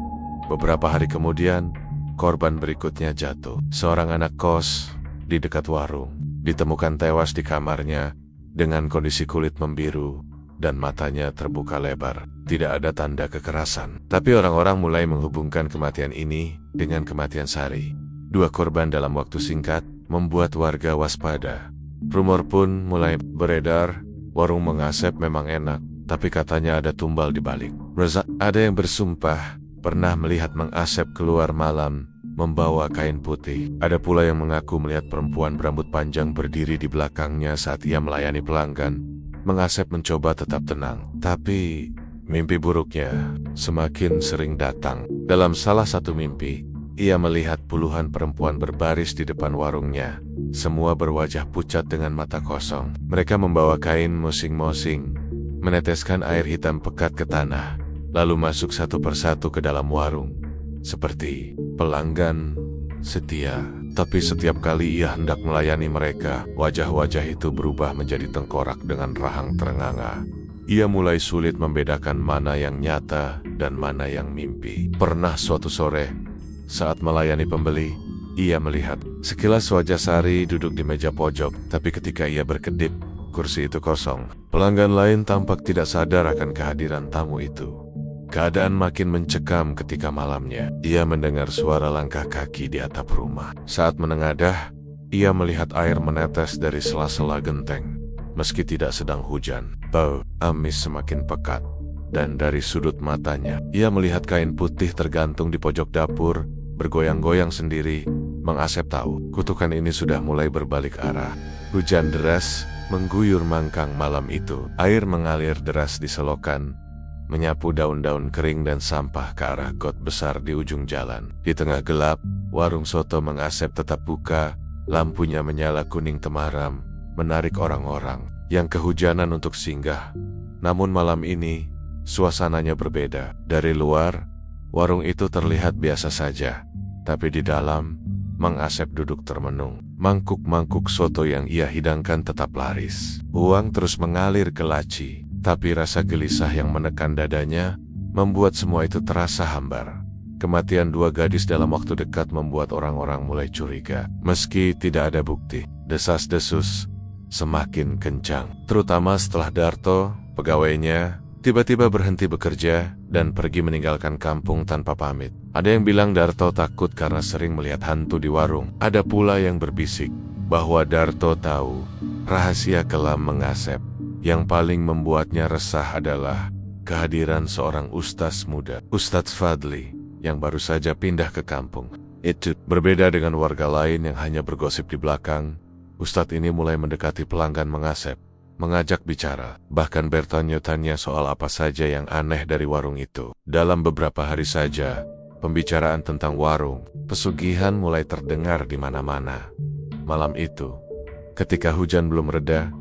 Beberapa hari kemudian, korban berikutnya jatuh. Seorang anak kos di dekat warung ditemukan tewas di kamarnya dengan kondisi kulit membiru dan matanya terbuka lebar. Tidak ada tanda kekerasan, tapi orang-orang mulai menghubungkan kematian ini dengan kematian Sari. Dua korban dalam waktu singkat membuat warga waspada. Rumor pun mulai beredar, warung Mang Asep memang enak, tapi katanya ada tumbal di balik. Ada yang bersumpah pernah melihat Mang Asep keluar malam membawa kain putih. Ada pula yang mengaku melihat perempuan berambut panjang berdiri di belakangnya saat ia melayani pelanggan. Mang Asep mencoba tetap tenang, tapi mimpi buruknya semakin sering datang. Dalam salah satu mimpi, ia melihat puluhan perempuan berbaris di depan warungnya. Semua berwajah pucat dengan mata kosong. Mereka membawa kain mosing-mosing, meneteskan air hitam pekat ke tanah, lalu masuk satu persatu ke dalam warung. Seperti pelanggan setia. Tapi setiap kali ia hendak melayani mereka, wajah-wajah itu berubah menjadi tengkorak dengan rahang terenganga. Ia mulai sulit membedakan mana yang nyata dan mana yang mimpi. Pernah suatu sore, saat melayani pembeli, ia melihat sekilas wajah Sari duduk di meja pojok. Tapi ketika ia berkedip, kursi itu kosong. Pelanggan lain tampak tidak sadar akan kehadiran tamu itu. Keadaan makin mencekam ketika malamnya. Ia mendengar suara langkah kaki di atap rumah. Saat menengadah, ia melihat air menetes dari sela-sela genteng. Meski tidak sedang hujan, bau amis semakin pekat. Dan dari sudut matanya, ia melihat kain putih tergantung di pojok dapur, bergoyang-goyang sendiri. Mang Asep tahu, kutukan ini sudah mulai berbalik arah. Hujan deras mengguyur Mangkang malam itu. Air mengalir deras di selokan, menyapu daun-daun kering dan sampah ke arah got besar di ujung jalan. Di tengah gelap, warung soto Mang Asep tetap buka. Lampunya menyala kuning temaram, menarik orang-orang yang kehujanan untuk singgah. Namun malam ini, suasananya berbeda. Dari luar, warung itu terlihat biasa saja. Tapi di dalam, Mang Asep duduk termenung. Mangkuk-mangkuk soto yang ia hidangkan tetap laris. Uang terus mengalir ke laci. Tapi rasa gelisah yang menekan dadanya membuat semua itu terasa hambar. Kematian dua gadis dalam waktu dekat membuat orang-orang mulai curiga. Meski tidak ada bukti, desas-desus semakin kencang. Terutama setelah Darto, pegawainya, tiba-tiba berhenti bekerja dan pergi meninggalkan kampung tanpa pamit. Ada yang bilang Darto takut karena sering melihat hantu di warung. Ada pula yang berbisik bahwa Darto tahu rahasia kelam Mengasep. Yang paling membuatnya resah adalah kehadiran seorang ustaz muda, Ustadz Fadli, yang baru saja pindah ke kampung. Itu berbeda dengan warga lain yang hanya bergosip di belakang. Ustadz ini mulai mendekati pelanggan Mengasep, mengajak bicara, bahkan bertanya-tanya soal apa saja yang aneh dari warung itu. Dalam beberapa hari saja, pembicaraan tentang warung pesugihan mulai terdengar di mana-mana. Malam itu, ketika hujan belum reda,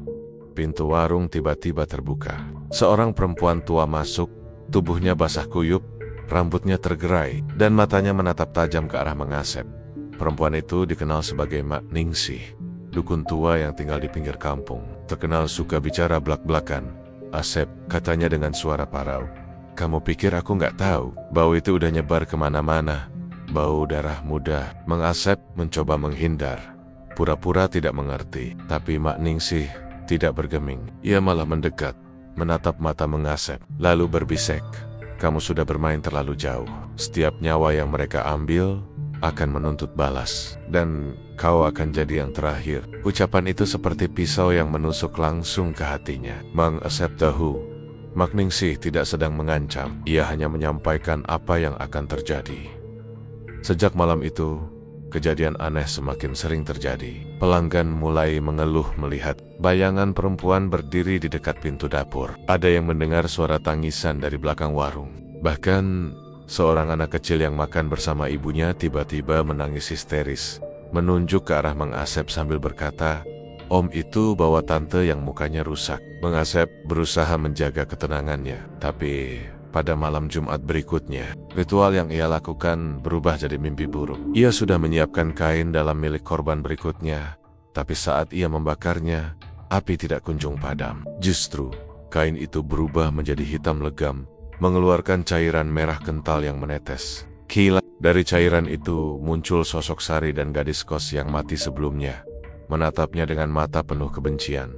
pintu warung tiba-tiba terbuka. Seorang perempuan tua masuk, tubuhnya basah kuyup, rambutnya tergerai, dan matanya menatap tajam ke arah Mengasep. Perempuan itu dikenal sebagai Mak Ningsih, dukun tua yang tinggal di pinggir kampung. Terkenal suka bicara belak-belakan. "Asep," katanya dengan suara parau, "kamu pikir aku nggak tahu? Bau itu udah nyebar kemana-mana. Bau darah muda." Mengasep mencoba menghindar, pura-pura tidak mengerti. Tapi Mak Ningsih tidak bergeming. Ia malah mendekat, menatap mata Mengasep, lalu berbisik, "Kamu sudah bermain terlalu jauh. Setiap nyawa yang mereka ambil akan menuntut balas, dan kau akan jadi yang terakhir." Ucapan itu seperti pisau yang menusuk langsung ke hatinya. Mengasep tahu Mak Ningsih tidak sedang mengancam. Ia hanya menyampaikan apa yang akan terjadi. Sejak malam itu, kejadian aneh semakin sering terjadi. Pelanggan mulai mengeluh melihat bayangan perempuan berdiri di dekat pintu dapur. Ada yang mendengar suara tangisan dari belakang warung. Bahkan seorang anak kecil yang makan bersama ibunya tiba-tiba menangis histeris, menunjuk ke arah Mengasep sambil berkata, "Om itu bawa tante yang mukanya rusak." Mengasep berusaha menjaga ketenangannya, tapi pada malam Jumat berikutnya, ritual yang ia lakukan berubah jadi mimpi buruk. Ia sudah menyiapkan kain dalam milik korban berikutnya, tapi saat ia membakarnya, api tidak kunjung padam. Justru, kain itu berubah menjadi hitam legam, mengeluarkan cairan merah kental yang menetes. Kilat dari cairan itu muncul sosok Sari dan gadis kos yang mati sebelumnya, menatapnya dengan mata penuh kebencian.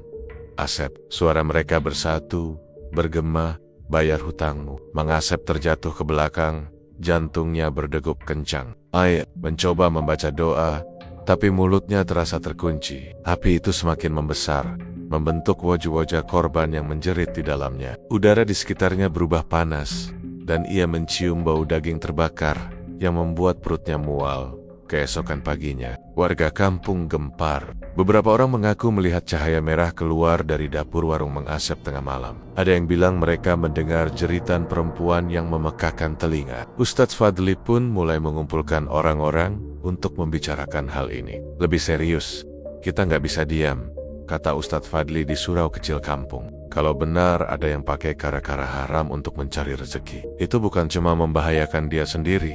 "Asep," suara mereka bersatu, bergema, "bayar hutangmu." Mengasep terjatuh ke belakang, jantungnya berdegup kencang. Ia mencoba membaca doa, tapi mulutnya terasa terkunci. Api itu semakin membesar, membentuk wajah-wajah korban yang menjerit di dalamnya. Udara di sekitarnya berubah panas, dan ia mencium bau daging terbakar yang membuat perutnya mual. Keesokan paginya, warga kampung gempar. Beberapa orang mengaku melihat cahaya merah keluar dari dapur warung Mengasep tengah malam. Ada yang bilang mereka mendengar jeritan perempuan yang memekakan telinga. Ustadz Fadli pun mulai mengumpulkan orang-orang untuk membicarakan hal ini. "Lebih serius, kita nggak bisa diam," kata Ustadz Fadli di surau kecil kampung. "Kalau benar ada yang pakai kara-kara haram untuk mencari rezeki, itu bukan cuma membahayakan dia sendiri,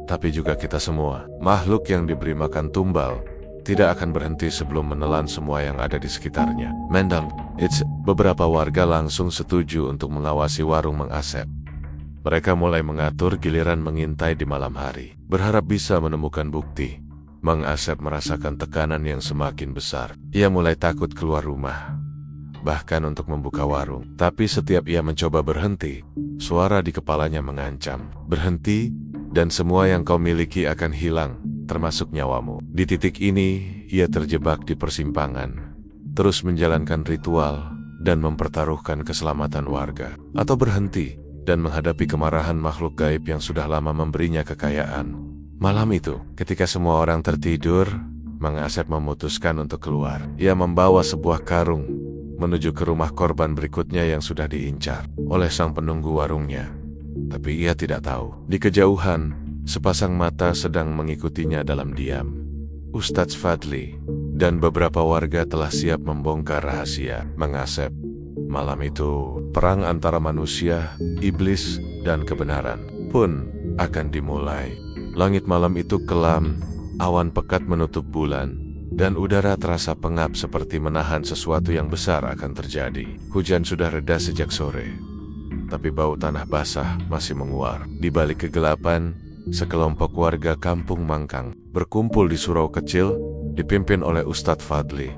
tapi juga kita semua. Makhluk yang diberi makan tumbal tidak akan berhenti sebelum menelan semua yang ada di sekitarnya." Mendang, beberapa warga langsung setuju untuk mengawasi warung Mengasep. Mereka mulai mengatur giliran mengintai di malam hari, berharap bisa menemukan bukti. Mengasep merasakan tekanan yang semakin besar. Ia mulai takut keluar rumah, bahkan untuk membuka warung. Tapi setiap ia mencoba berhenti, suara di kepalanya mengancam, "Berhenti, dan semua yang kau miliki akan hilang, termasuk nyawamu." Di titik ini, ia terjebak di persimpangan, terus menjalankan ritual dan mempertaruhkan keselamatan warga, atau berhenti dan menghadapi kemarahan makhluk gaib yang sudah lama memberinya kekayaan. Malam itu, ketika semua orang tertidur, Mengasep memutuskan untuk keluar. Ia membawa sebuah karung menuju ke rumah korban berikutnya yang sudah diincar oleh sang penunggu warungnya. Tapi ia tidak tahu, di kejauhan, sepasang mata sedang mengikutinya dalam diam. Ustadz Fadli dan beberapa warga telah siap membongkar rahasia Mengasep. Malam itu, perang antara manusia, iblis, dan kebenaran pun akan dimulai. Langit malam itu kelam, awan pekat menutup bulan, dan udara terasa pengap seperti menahan sesuatu yang besar akan terjadi. Hujan sudah reda sejak sore, tapi bau tanah basah masih menguar. Di balik kegelapan, sekelompok warga kampung Mangkang berkumpul di surau kecil, dipimpin oleh Ustadz Fadli.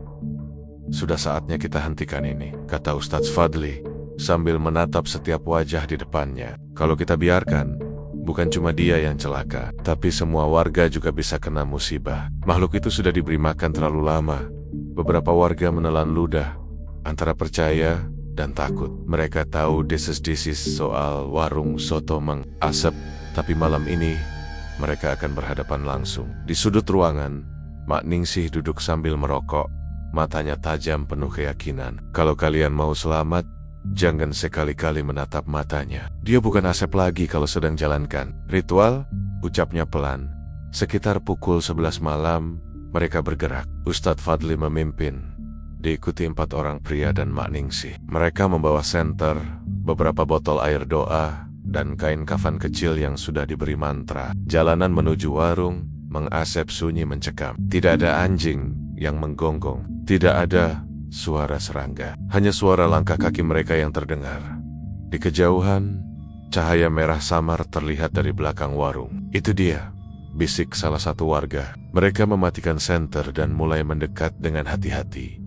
"Sudah saatnya kita hentikan ini," kata Ustadz Fadli sambil menatap setiap wajah di depannya. Kalau kita biarkan, bukan cuma dia yang celaka, tapi semua warga juga bisa kena musibah. Makhluk itu sudah diberi makan terlalu lama. Beberapa warga menelan ludah antara percaya dan takut. Mereka tahu desas-desis soal warung soto Mang Asep, tapi malam ini mereka akan berhadapan langsung. Di sudut ruangan, Mak Ningsih duduk sambil merokok. Matanya tajam penuh keyakinan. Kalau kalian mau selamat, jangan sekali-kali menatap matanya. Dia bukan Asep lagi kalau sedang jalankan ritual, ucapnya pelan. Sekitar pukul 11 malam, mereka bergerak. Ustadz Fadli memimpin, diikuti 4 orang pria dan Mak Ningsih. Mereka membawa senter, beberapa botol air doa, dan kain kafan kecil yang sudah diberi mantra. Jalanan menuju warung, Mang Asep sunyi mencekam. Tidak ada anjing yang menggonggong. Tidak ada suara serangga. Hanya suara langkah kaki mereka yang terdengar. Di kejauhan, cahaya merah samar terlihat dari belakang warung. Itu dia, bisik salah satu warga. Mereka mematikan senter dan mulai mendekat dengan hati-hati.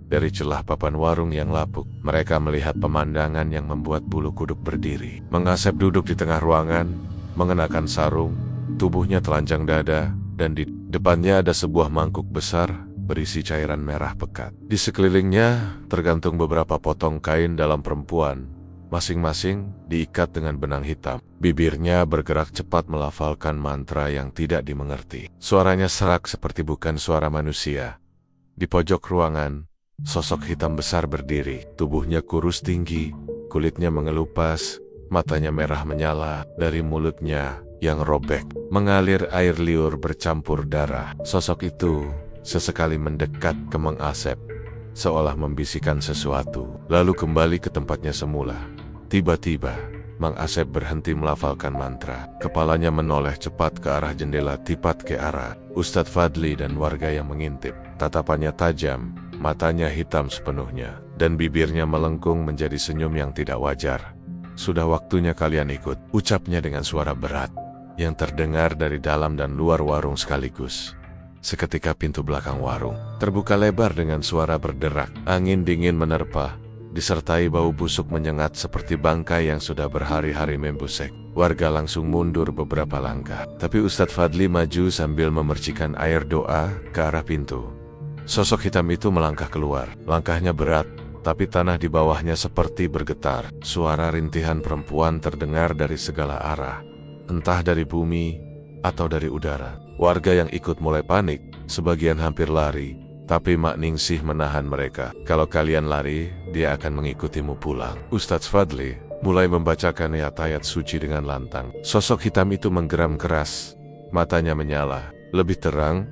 Dari celah papan warung yang lapuk, mereka melihat pemandangan yang membuat bulu kuduk berdiri. Mang Asep duduk di tengah ruangan, mengenakan sarung, tubuhnya telanjang dada, dan di depannya ada sebuah mangkuk besar berisi cairan merah pekat. Di sekelilingnya tergantung beberapa potong kain dalam perempuan, masing-masing diikat dengan benang hitam. Bibirnya bergerak cepat melafalkan mantra yang tidak dimengerti. Suaranya serak seperti bukan suara manusia. Di pojok ruangan, sosok hitam besar berdiri. Tubuhnya kurus tinggi, kulitnya mengelupas, matanya merah menyala. Dari mulutnya yang robek mengalir air liur bercampur darah. Sosok itu sesekali mendekat ke Mang Asep, seolah membisikkan sesuatu, lalu kembali ke tempatnya semula. Tiba-tiba, Mang Asep berhenti melafalkan mantra. Kepalanya menoleh cepat ke arah jendela, tepat ke arah Ustadz Fadli dan warga yang mengintip. Tatapannya tajam, matanya hitam sepenuhnya, dan bibirnya melengkung menjadi senyum yang tidak wajar. Sudah waktunya kalian ikut, ucapnya dengan suara berat, yang terdengar dari dalam dan luar warung sekaligus. Seketika pintu belakang warung terbuka lebar dengan suara berderak. Angin dingin menerpa, disertai bau busuk menyengat seperti bangkai yang sudah berhari-hari membusek. Warga langsung mundur beberapa langkah, tapi Ustadz Fadli maju sambil memercikan air doa ke arah pintu. Sosok hitam itu melangkah keluar. Langkahnya berat, tapi tanah di bawahnya seperti bergetar. Suara rintihan perempuan terdengar dari segala arah, entah dari bumi atau dari udara. Warga yang ikut mulai panik, sebagian hampir lari, tapi Mak Ningsih menahan mereka. Kalau kalian lari, dia akan mengikutimu pulang. Ustadz Fadli mulai membacakan ayat-ayat suci dengan lantang. Sosok hitam itu menggeram keras, matanya menyala, lebih terang,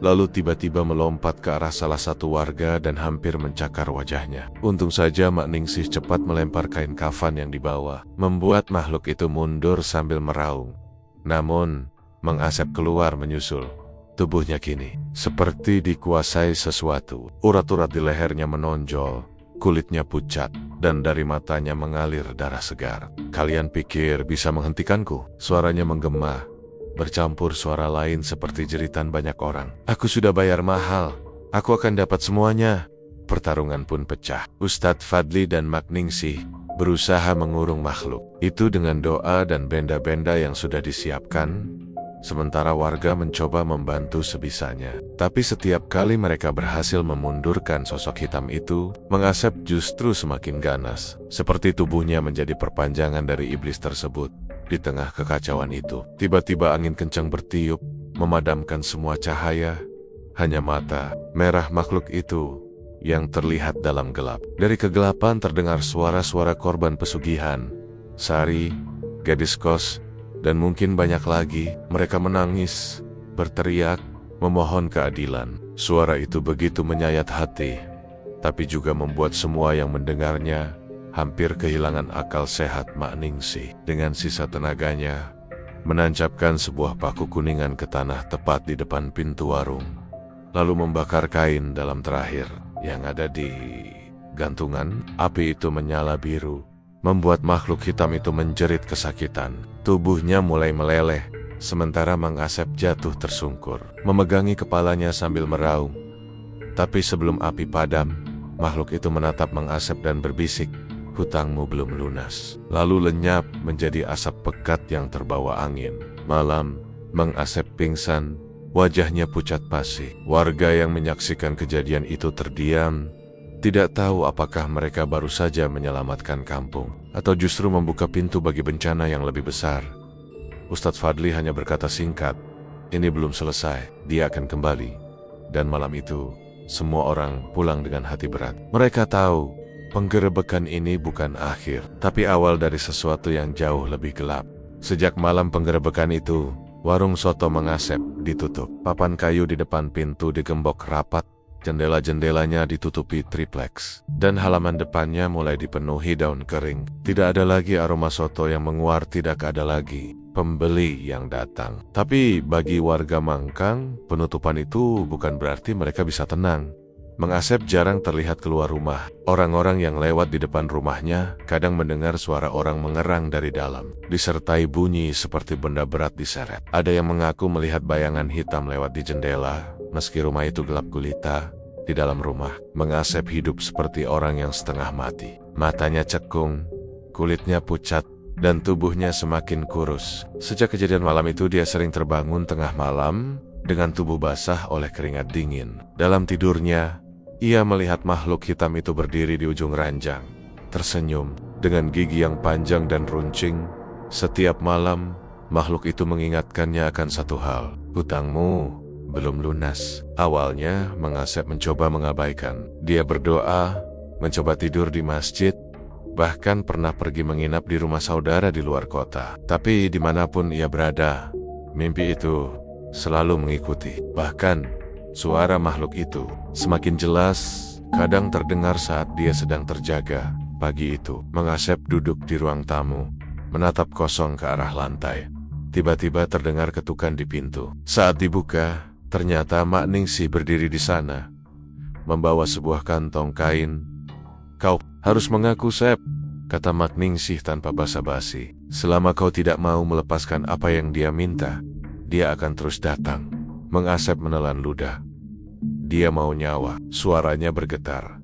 lalu tiba-tiba melompat ke arah salah satu warga dan hampir mencakar wajahnya. Untung saja Mak Ningsih cepat melempar kain kafan yang dibawa, membuat makhluk itu mundur sambil meraung. Namun, Mang Asep keluar menyusul. Tubuhnya kini seperti dikuasai sesuatu. Urat-urat di lehernya menonjol, kulitnya pucat, dan dari matanya mengalir darah segar. Kalian pikir bisa menghentikanku? Suaranya menggema, bercampur suara lain seperti jeritan banyak orang. Aku sudah bayar mahal, aku akan dapat semuanya. Pertarungan pun pecah. Ustadz Fadli dan Mak Ningsih berusaha mengurung makhluk itu dengan doa dan benda-benda yang sudah disiapkan. Sementara warga mencoba membantu sebisanya. Tapi setiap kali mereka berhasil memundurkan sosok hitam itu, Mang Asep justru semakin ganas. Seperti tubuhnya menjadi perpanjangan dari iblis tersebut. Di tengah kekacauan itu, tiba-tiba angin kencang bertiup, memadamkan semua cahaya. Hanya mata merah makhluk itu yang terlihat dalam gelap. Dari kegelapan terdengar suara-suara korban pesugihan, Sari, gadis kos, dan mungkin banyak lagi. Mereka menangis, berteriak, memohon keadilan. Suara itu begitu menyayat hati, tapi juga membuat semua yang mendengarnya hampir kehilangan akal sehat. Mak Ningsih dengan sisa tenaganya menancapkan sebuah paku kuningan ke tanah tepat di depan pintu warung, lalu membakar kain dalam terakhir yang ada di gantungan. Api itu menyala biru, membuat makhluk hitam itu menjerit kesakitan. Tubuhnya mulai meleleh, sementara Mang Asep jatuh tersungkur, memegangi kepalanya sambil meraung. Tapi sebelum api padam, makhluk itu menatap Mang Asep dan berbisik, hutangmu belum lunas. Lalu lenyap menjadi asap pekat yang terbawa angin. Malam, Mang Asep pingsan, wajahnya pucat pasi. Warga yang menyaksikan kejadian itu terdiam, tidak tahu apakah mereka baru saja menyelamatkan kampung atau justru membuka pintu bagi bencana yang lebih besar. Ustadz Fadli hanya berkata singkat, "Ini belum selesai, dia akan kembali." Dan malam itu, semua orang pulang dengan hati berat. Mereka tahu, penggerebekan ini bukan akhir, tapi awal dari sesuatu yang jauh lebih gelap. Sejak malam penggerebekan itu, warung soto Mang Asep ditutup. Papan kayu di depan pintu digembok rapat, jendela-jendelanya ditutupi triplex, dan halaman depannya mulai dipenuhi daun kering. Tidak ada lagi aroma soto yang menguar, tidak ada lagi pembeli yang datang. Tapi bagi warga Mangkang, penutupan itu bukan berarti mereka bisa tenang. Mang Asep jarang terlihat keluar rumah. Orang-orang yang lewat di depan rumahnya kadang mendengar suara orang mengerang dari dalam, disertai bunyi seperti benda berat diseret. Ada yang mengaku melihat bayangan hitam lewat di jendela. Meski rumah itu gelap gulita, di dalam rumah, Mang Asep hidup seperti orang yang setengah mati. Matanya cekung, kulitnya pucat, dan tubuhnya semakin kurus. Sejak kejadian malam itu dia sering terbangun tengah malam dengan tubuh basah oleh keringat dingin. Dalam tidurnya, ia melihat makhluk hitam itu berdiri di ujung ranjang, tersenyum dengan gigi yang panjang dan runcing. Setiap malam, makhluk itu mengingatkannya akan satu hal, "Hutangmu belum lunas." Awalnya, Mang Asep mencoba mengabaikan. Dia berdoa, mencoba tidur di masjid, bahkan pernah pergi menginap di rumah saudara di luar kota. Tapi dimanapun ia berada, mimpi itu selalu mengikuti. Bahkan, suara makhluk itu semakin jelas, kadang terdengar saat dia sedang terjaga. Pagi itu, Mang Asep duduk di ruang tamu, menatap kosong ke arah lantai. Tiba-tiba terdengar ketukan di pintu. Saat dibuka, ternyata Mak Ningsih berdiri di sana, membawa sebuah kantong kain. "Kau harus mengaku, Sep," kata Mak Ningsih tanpa basa-basi. "Selama kau tidak mau melepaskan apa yang dia minta, dia akan terus datang." Mang Asep menelan ludah. "Dia mau nyawa." Suaranya bergetar.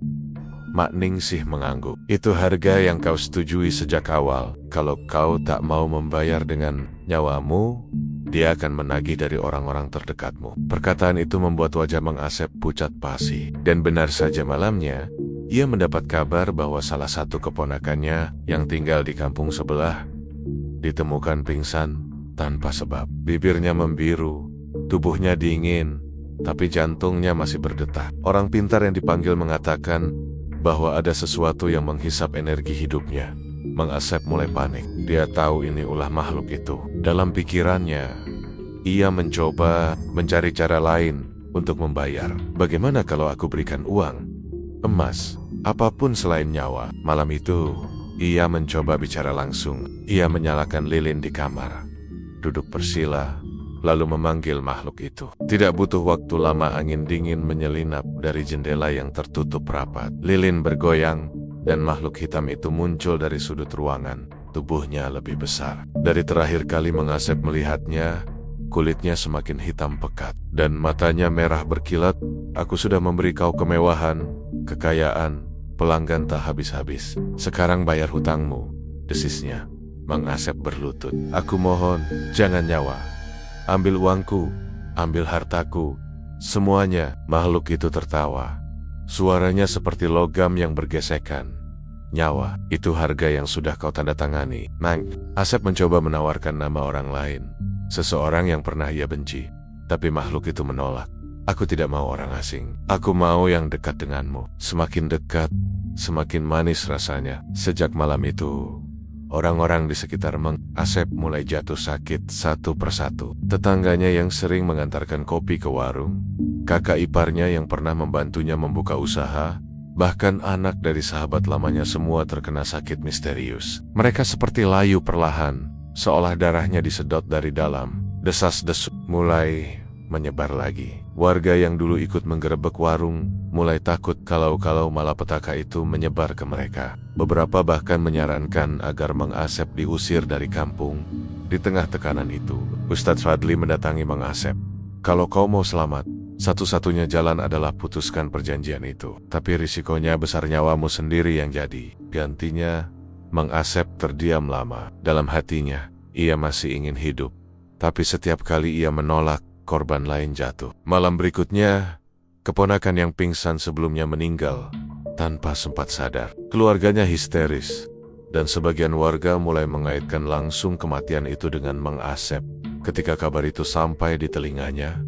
Mak Ningsih mengangguk. "Itu harga yang kau setujui sejak awal. Kalau kau tak mau membayar dengan nyawamu, dia akan menagih dari orang-orang terdekatmu." Perkataan itu membuat wajah Mang Asep pucat pasi. Dan benar saja, malamnya ia mendapat kabar bahwa salah satu keponakannya yang tinggal di kampung sebelah ditemukan pingsan tanpa sebab. Bibirnya membiru, tubuhnya dingin, tapi jantungnya masih berdetak. Orang pintar yang dipanggil mengatakan bahwa ada sesuatu yang menghisap energi hidupnya. Mang Asep mulai panik. Dia tahu ini ulah makhluk itu. Dalam pikirannya, ia mencoba mencari cara lain untuk membayar. "Bagaimana kalau aku berikan uang, emas, apapun selain nyawa?" Malam itu, ia mencoba bicara langsung. Ia menyalakan lilin di kamar, duduk bersila, lalu memanggil makhluk itu. Tidak butuh waktu lama, angin dingin menyelinap dari jendela yang tertutup rapat. Lilin bergoyang, dan makhluk hitam itu muncul dari sudut ruangan. Tubuhnya lebih besar. Dari terakhir kali Mang Asep melihatnya, kulitnya semakin hitam pekat, dan matanya merah berkilat. "Aku sudah memberi kau kemewahan, kekayaan, pelanggan tak habis-habis. Sekarang bayar hutangmu," desisnya. Mang Asep berlutut. "Aku mohon, jangan nyawa. Ambil uangku, ambil hartaku, semuanya." Makhluk itu tertawa. Suaranya seperti logam yang bergesekan. "Nyawa, itu harga yang sudah kau tanda tangani." Mang Asep mencoba menawarkan nama orang lain, seseorang yang pernah ia benci. Tapi makhluk itu menolak. "Aku tidak mau orang asing. Aku mau yang dekat denganmu." Semakin dekat, semakin manis rasanya. Sejak malam itu, orang-orang di sekitar Mang Asep mulai jatuh sakit satu persatu. Tetangganya yang sering mengantarkan kopi ke warung, kakak iparnya yang pernah membantunya membuka usaha, bahkan anak dari sahabat lamanya, semua terkena sakit misterius. Mereka seperti layu perlahan, seolah darahnya disedot dari dalam. Desas-desus mulai menyebar lagi. Warga yang dulu ikut menggerebek warung mulai takut kalau malapetaka itu menyebar ke mereka. Beberapa bahkan menyarankan agar Mang Asep diusir dari kampung. Di tengah tekanan itu, Ustadz Fadli mendatangi Mang Asep. "Kalau kau mau selamat, Satu-satunya jalan adalah putuskan perjanjian itu. Tapi risikonya besar, nyawamu sendiri yang jadi gantinya. Mang Asep terdiam lama. Dalam hatinya, ia masih ingin hidup. Tapi setiap kali ia menolak, korban lain jatuh. Malam berikutnya, keponakan yang pingsan sebelumnya meninggal tanpa sempat sadar. Keluarganya histeris, dan sebagian warga mulai mengaitkan langsung kematian itu dengan Mang Asep. Ketika kabar itu sampai di telinganya,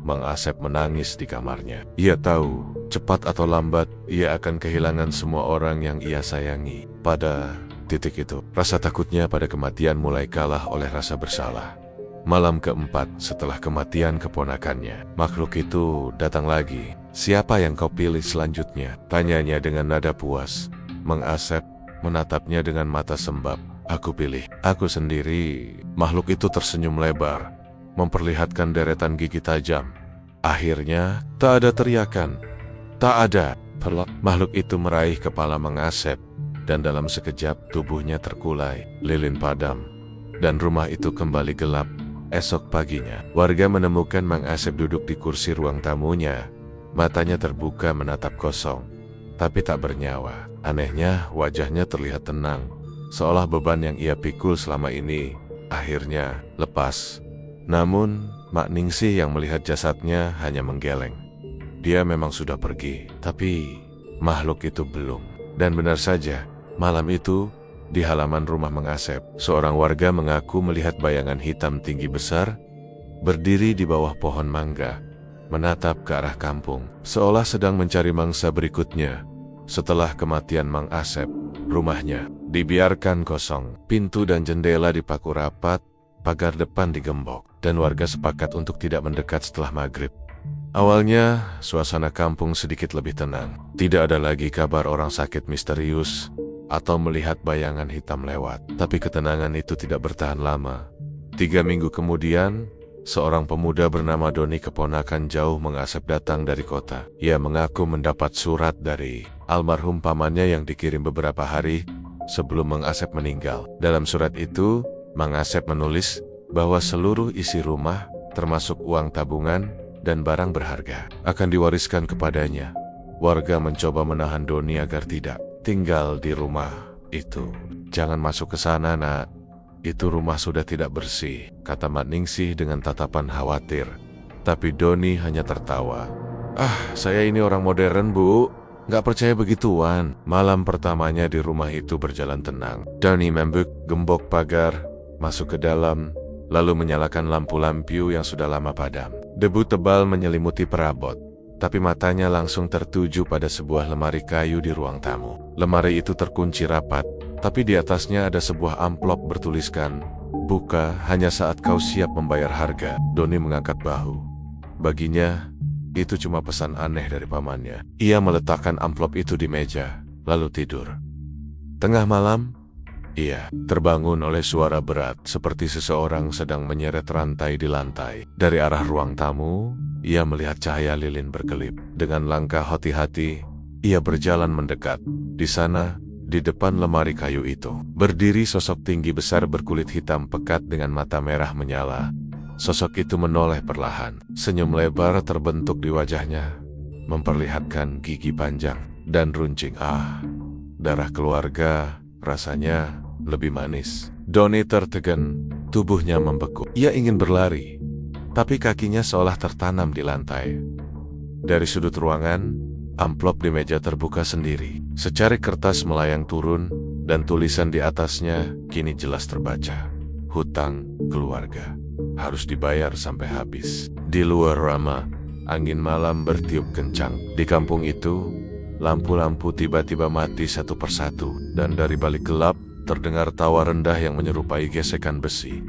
Mang Asep menangis di kamarnya. Ia tahu, cepat atau lambat, ia akan kehilangan semua orang yang ia sayangi. Pada titik itu, rasa takutnya pada kematian mulai kalah oleh rasa bersalah. Malam keempat setelah kematian keponakannya, makhluk itu datang lagi. "Siapa yang kau pilih selanjutnya?" tanyanya dengan nada puas. Mang Asep menatapnya dengan mata sembab. "Aku pilih, aku sendiri." Makhluk itu tersenyum lebar, memperlihatkan deretan gigi tajam. Akhirnya, tak ada teriakan, tak ada pelak. Makhluk itu meraih kepala Mang Asep, dan dalam sekejap tubuhnya terkulai, lilin padam, dan rumah itu kembali gelap. Esok paginya, warga menemukan Mang Asep duduk di kursi ruang tamunya. Matanya terbuka menatap kosong, tapi tak bernyawa. Anehnya, wajahnya terlihat tenang, seolah beban yang ia pikul selama ini akhirnya lepas. Namun, Mak Ningsih yang melihat jasadnya hanya menggeleng. Dia memang sudah pergi, tapi makhluk itu belum. Dan benar saja, malam itu, di halaman rumah Mang Asep, seorang warga mengaku melihat bayangan hitam tinggi besar berdiri di bawah pohon mangga, menatap ke arah kampung, seolah sedang mencari mangsa berikutnya. Setelah kematian Mang Asep, rumahnya dibiarkan kosong, pintu dan jendela dipaku rapat, pagar depan digembok, dan warga sepakat untuk tidak mendekat setelah maghrib. Awalnya, suasana kampung sedikit lebih tenang. Tidak ada lagi kabar orang sakit misterius atau melihat bayangan hitam lewat. Tapi ketenangan itu tidak bertahan lama. 3 minggu kemudian, seorang pemuda bernama Doni, keponakan jauh Mang Asep, datang dari kota. Ia mengaku mendapat surat dari almarhum pamannya yang dikirim beberapa hari sebelum Mang Asep meninggal. Dalam surat itu, Mang Asep menulis bahwa seluruh isi rumah, termasuk uang tabungan dan barang berharga, akan diwariskan kepadanya. Warga mencoba menahan Doni agar tidak tinggal di rumah itu. "Jangan masuk ke sana, Nak. Itu rumah sudah tidak bersih," kata Mak Ningsih dengan tatapan khawatir. Tapi Doni hanya tertawa. Saya ini orang modern, Bu. Nggak percaya begituan." Malam pertamanya di rumah itu berjalan tenang. Doni gembok pagar, masuk ke dalam, lalu menyalakan lampu-lampu yang sudah lama padam. Debu tebal menyelimuti perabot, tapi matanya langsung tertuju pada sebuah lemari kayu di ruang tamu. Lemari itu terkunci rapat, tapi di atasnya ada sebuah amplop bertuliskan, "Buka hanya saat kau siap membayar harga." Doni mengangkat bahu. Baginya, itu cuma pesan aneh dari pamannya. Ia meletakkan amplop itu di meja, lalu tidur. Tengah malam, ia terbangun oleh suara berat, seperti seseorang sedang menyeret rantai di lantai. Dari arah ruang tamu, ia melihat cahaya lilin berkelip. Dengan langkah hati-hati, ia berjalan mendekat. Di sana, di depan lemari kayu itu, berdiri sosok tinggi besar berkulit hitam pekat dengan mata merah menyala. Sosok itu menoleh perlahan. Senyum lebar terbentuk di wajahnya, memperlihatkan gigi panjang dan runcing. Darah keluarga, rasanya lebih manis. Doni tertegun, tubuhnya membeku. Ia ingin berlari, tapi kakinya seolah tertanam di lantai. Dari sudut ruangan, amplop di meja terbuka sendiri. Secari kertas melayang turun, dan tulisan di atasnya kini jelas terbaca. "Hutang keluarga harus dibayar sampai habis." Di luar Rama, angin malam bertiup kencang. Di kampung itu, lampu-lampu tiba-tiba mati satu persatu, dan dari balik gelap terdengar tawa rendah yang menyerupai gesekan besi.